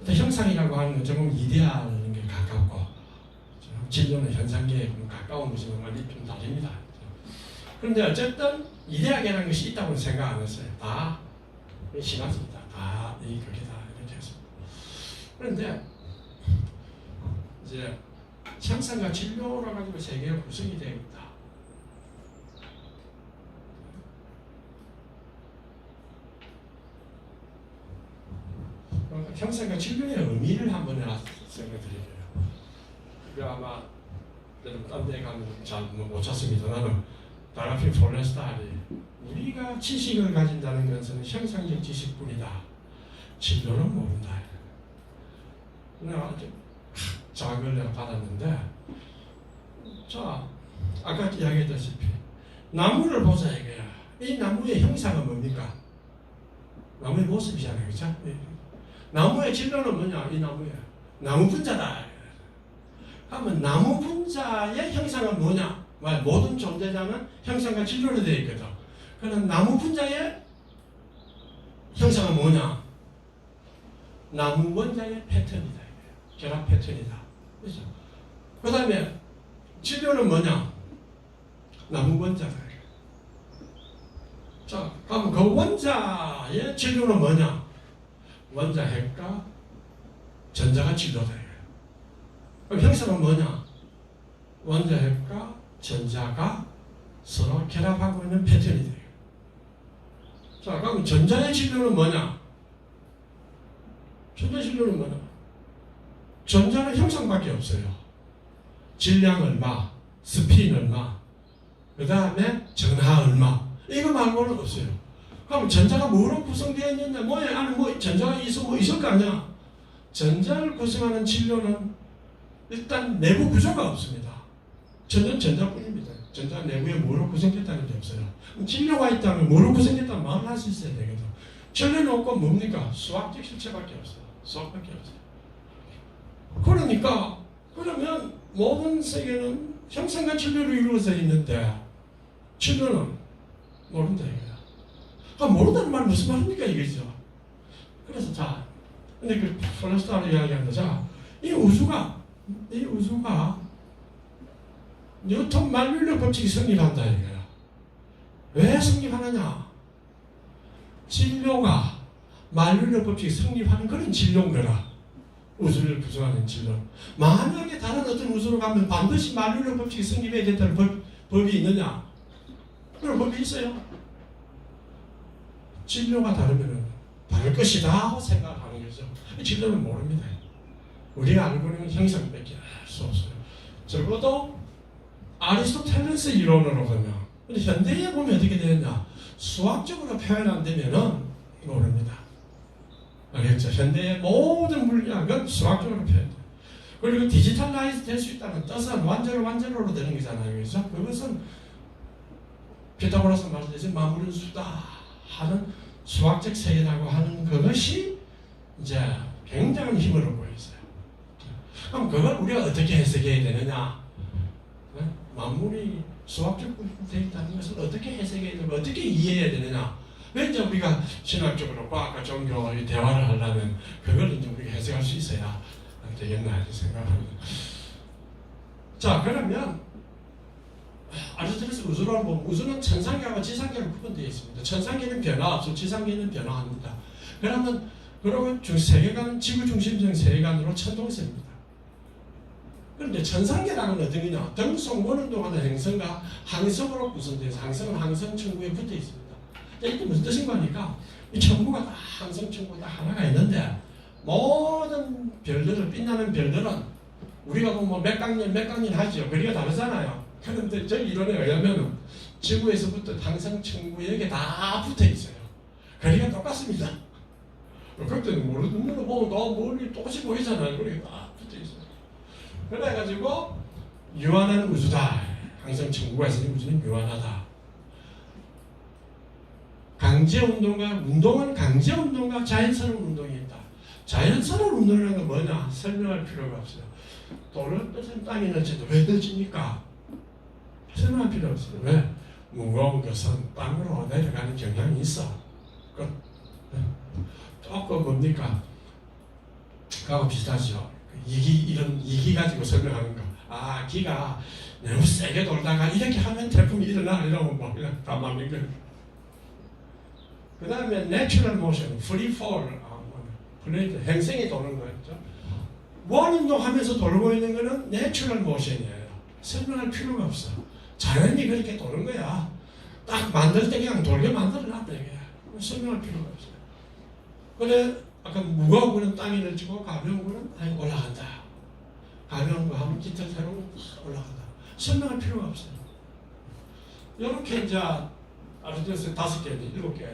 형상이라고 하는 건 조금 이데아라는 게 가깝고 진료는 현상계에 가까운 것이면 많이 좀 다릅니다. 그런데 어쨌든 이데아계라는 것이 있다고는 생각 안 했어요. 다 신학입니다. 다 이 그게다 이렇게 했습니다. 그런데 이제 형상과 진료로 가지고 세계가 구성이 되어 있다. 형상과 질병의 의미를 한번 설명드릴게요. 이거 아마 여러분 딴 데 가면 잘 못 찾습니다. 나는 다라핀 폴레스타리 우리가 지식을 가진다는 것은 형상적 지식뿐이다. 진로는 모른다. 내가 아주 자극을 내가 받았는데 자 아까 이야기했다시피 나무를 보자 이거야. 이 나무의 형상은 뭡니까? 나무의 모습이잖아요. 그렇죠? 나무의 진로는 뭐냐? 이 나무야. 나무 분자다. 그러면 나무 분자의 형상은 뭐냐? 모든 존재자는 형상과 진로로 되어 있거든. 그럼 나무 분자의 형상은 뭐냐? 나무 원자의 패턴이다. 결합 패턴이다. 그렇죠? 그 다음에 진로는 뭐냐? 나무 원자다. 자, 그럼 그 원자의 진로는 뭐냐? 원자 핵과 전자가 진로다. 그럼 형상은 뭐냐? 원자 핵과 전자가 서로 결합하고 있는 패턴이 돼요. 자, 그럼 전자의 진로는 뭐냐? 전자 진로는 뭐냐? 전자는 형상밖에 없어요. 질량 얼마, 스핀 얼마, 그 다음에 전하 얼마. 이거 말고는 없어요. 그럼 전자가 뭐로 구성되어 있는데 뭐에 안에 뭐 전자가 있을 거 아니야? 전자를 구성하는 진로는 일단 내부 구조가 없습니다. 전자는 전자뿐입니다. 전자 내부에 뭐로 구성됐다는 게 없어요. 진로가 있다면 뭐로 구성됐다는 말을 할 수 있어야 되거든. 진로는 없고 뭡니까? 수학적 실체밖에 없어요. 수학밖에 없어요. 그러니까 그러면 모든 세계는 형상과 진로로 이루어져 있는데 진로는 모른다 이거야. 아, 모른다는 말 무슨 말입니까 이거죠. 그래서 자, 근데 그 폴레스타르 이야기한다. 자, 이 우주가 뉴턴 만율력 법칙이 성립한다 이거야. 왜 성립하느냐? 진로가 만율력 법칙이 성립하는 그런 진로인 거라. 우주를 구성하는 진로. 만약에 다른 어떤 우주로 가면 반드시 만율력 법칙이 성립해야 된다는 법이 있느냐? 그런 법이 있어요. 진로가 다르면 다를 것이다 하고 생각하는 거죠. 진로는 모릅니다. 우리가 알고 있는 형상밖에 알 수 없어요. 적어도 아리스토텔레스 이론으로 보면, 근데 현대에 보면 어떻게 되느냐? 수학적으로 표현 안 되면은 모릅니다. 알겠죠? 현대의 모든 물리학은 수학적으로 표현돼요. 그리고 디지털라이즈 될 수 있다는 뜻은 완전으로 되는 거잖아요. 그래서 그것은 피타고라스 말씀드린 마무리 수다 하는 수학적 세계라고 하는 그것이 이제 굉장한 힘을 얻고 있어요. 그럼 그걸 우리가 어떻게 해석해야 되느냐? 만물이 수학적으로 되어 있다는 것을 어떻게 해석해야 되고 어떻게 이해해야 되느냐? 왜 이제 우리가 신학적으로 과학과 종교의 대화를 하려면 그걸 이제 우리가 해석할 수 있어야 되겠나 이렇게 생각합니다. 자, 그러면 아리스토텔레스 우주론을 보면 우주는 천상계와 지상계로 구분되어 있습니다. 천상계는 변화 없고 지상계는 변화합니다. 그러면 세계관은 지구 중심적 세계관으로 천동설입니다. 그런데 천상계라는 건 어떤 거냐? 등성 원운동하는 행성과 항성으로 구성돼서 항성은 항성 천구에 붙어 있습니다. 이게 무슨 뜻인가 하니까 이 천구가 다 항성 천구가 다 하나가 있는데 모든 별들은 빛나는 별들은 우리가 보면 몇 강년 하죠. 거리가 다르잖아요. 그런데 저 이론에 의하면 지구에서부터 항성 천구에 다 붙어 있어요. 거리가 똑같습니다. 그때는 모르는 눈으로 보면 너 멀리 똑같이 보이잖아요. 거리가 다 붙어 있어요. 그래가지고 유한한 우주다. 항상 천구가 있으니 우주는 유한하다. 운동은 강제운동과 자연스러운 운동이 있다. 자연스러운 운동이라는 건 뭐냐? 설명할 필요가 없어요. 돌을 떠서 땅에 넣어도 왜 넣습니까? 설명할 필요 없어요. 왜? 무거운 것은 땅으로 내려가는 경향이 있어. 조금 뭡니까? 그하고 비슷하죠. 이런 이기 가지고 설명하는 거. 아, 기가 너무 세게 돌다가 이렇게 하면 태풍이 일어나 이러면 뭐 그냥 다 막는 거. 그 다음에 natural motion, free fall, 플레이트 행성이 도는 거였죠. 원운동하면서 돌고 있는 거는 natural motion이에요. 설명할 필요가 없어. 자연이 그렇게 도는 거야. 딱 만들 때 그냥 돌게 만들어놨다 이게. 설명할 필요가 없어요. 근데 아까 무거운 거는 땅에 내치고 가벼운 거는 땅에 올라간다. 가벼운 거 하면 깃털 새로 올라간다. 설명할 필요가 없어요. 이렇게 이제 아르테미스 5개, 7개.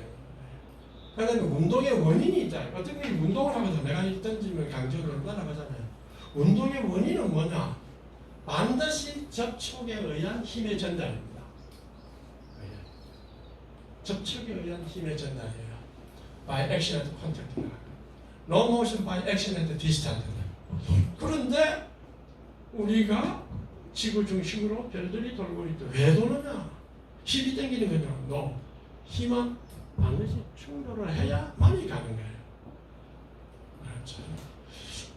그다음에 운동의 원인이 있다. 어떤 게 운동을 하거든. 내가 이 던지면 강조를 따라가잖아요. 운동의 원인은 뭐냐? 반드시 접촉에 의한 힘의 전달입니다. 접촉에 의한 힘의 전달이에요. By action and contact. No motion by action and distance. 그런데 우리가 지구 중심으로 별들이 돌고 있다. 왜 도느냐? 힘이 당기는 거냐? No. 힘은 반드시 충돌을 해야만이 가는 거예요. 그렇죠.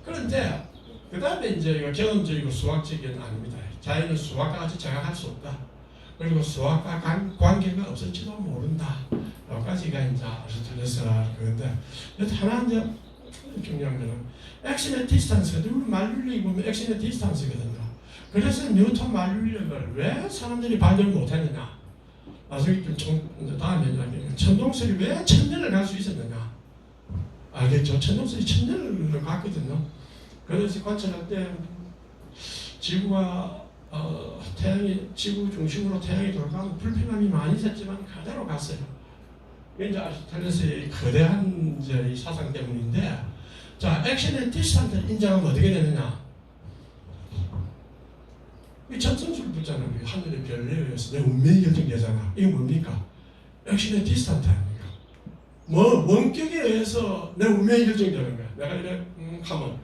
그런데 그 다음에 이제 이거 경험적이고 수학적인 아닙니다. 자연은 수학과 같이 자각할 수 없다. 그리고 수학과 관계가 없을지도 모른다. 여기까지가 이제 아리스토텔레스가 그건데 하나 이제 중요한 거는 액션의 디스턴스가 우리 만류력이 보면 액션의 디스턴스거든요. 그래서 뉴턴 만류력을 왜 사람들이 발견 못했느냐? 나중에 좀 다음에 이야기해요. 천동설이 왜 천년을 갈 수 있었느냐? 알겠죠? 천동설이 천년을 갔거든요. 그래서 관찰할 때 지구가 태양이 지구 중심으로 태양이 돌아가면 불편함이 많이 있었지만 그대로 갔어요. 이게 이제 아리스토텔레스의 거대한 이제 이 사상 때문인데, 자 액션의 디스턴트를 인정하면 어떻게 되느냐? 이 천성술 붙잖아요. 하늘의 별에 의해서 내 운명이 결정되잖아. 이게 뭡니까? 액션의 디스턴트 아닙니까? 뭐 원격에 의해서 내 운명이 결정되는 거야. 내가 이래 하면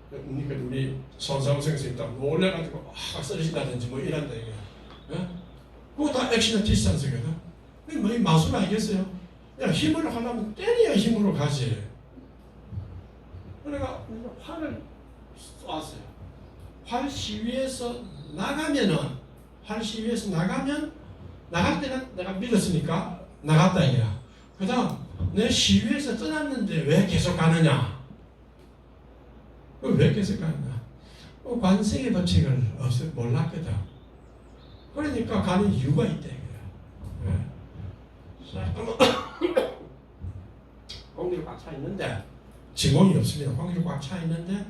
그러니까 우리 손상우 선생님 딱 놀래가지고 쓰러진다든지 뭐 이런다 이게. 예? 그거 다 액션의 디스턴스거든. 이게 뭐 마술 아니겠어요? 야 힘을 하려면 때려야 힘으로 가지. 그러니까 활을 쏘았어요. 활 시위에서 나가면은 활 시위에서 나가면 나갈 때는 내가 믿었으니까 나갔다 이거야. 그다음 내 시위에서 떠났는데 왜 계속 가느냐? 왜 계속 가느냐? 관성의 법칙을 몰랐거든. 그러니까 가는 이유가 있다 이거야. 공기가 꽉 차 있는데 지공이 없습니다. 공기가 꽉 차 있는데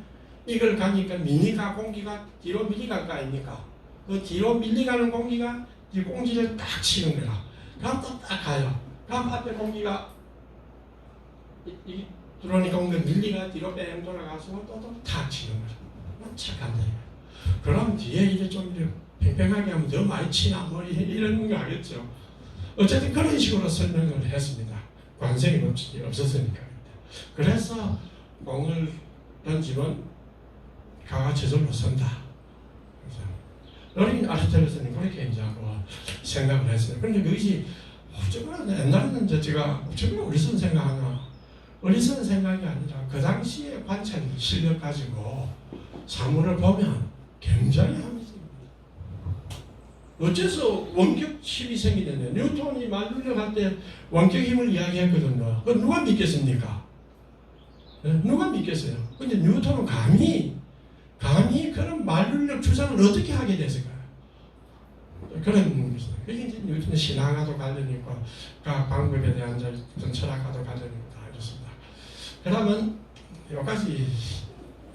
이걸 가니까 미니가 공기가 뒤로 밀려갈 거 아닙니까? 그 뒤로 밀려가는 공기가 이 공기를 딱 치는 거야. 그럼 또 딱 가요. 그럼 앞에 공기가 이 들어오니까 공기가 밀리가 뒤로 뺑 돌아가서 또 탁 치는 거야. 착한다. 그럼 뒤에 이제 좀 이제 팽팽하게 하면 더 많이 치나 뭐 이런 거 하겠죠. 어쨌든 그런 식으로 설명을 했습니다. 관성의 법칙이 없었으니까. 그래서 공을 던지면 가가 저절로 선다. 어린 아리스토텔레스는 그렇게 이제 생각을 했어요. 그런데 그것이 옛날에는 이제 제가 어리석은 생각하나 어리석은 생각이 아니라 그 당시에 관찰 실력 가지고 사물을 보면 굉장히 합리적입니다. 어째서 원격 힘이 생기는데 뉴턴이 만류력 할 때 원격 힘을 이야기했거든요. 그건 누가 믿겠습니까? 누가 믿겠어요? 근데 뉴턴은 감히 그런 만류력 주장을 어떻게 하게 됐을까요? 그런 것이죠. 이게 이제 뉴턴의 신앙과도 관련이 있고 각 방법에 대한 철학과도 관련이 있다 이렇습니다. 그러면 여기까지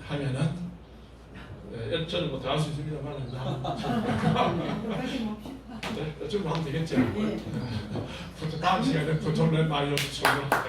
하면은 저는 뭐 더 할 수 있습니다만 좀 하면 되겠죠. 다음 시간에 더 좋은 말로 하겠습니다.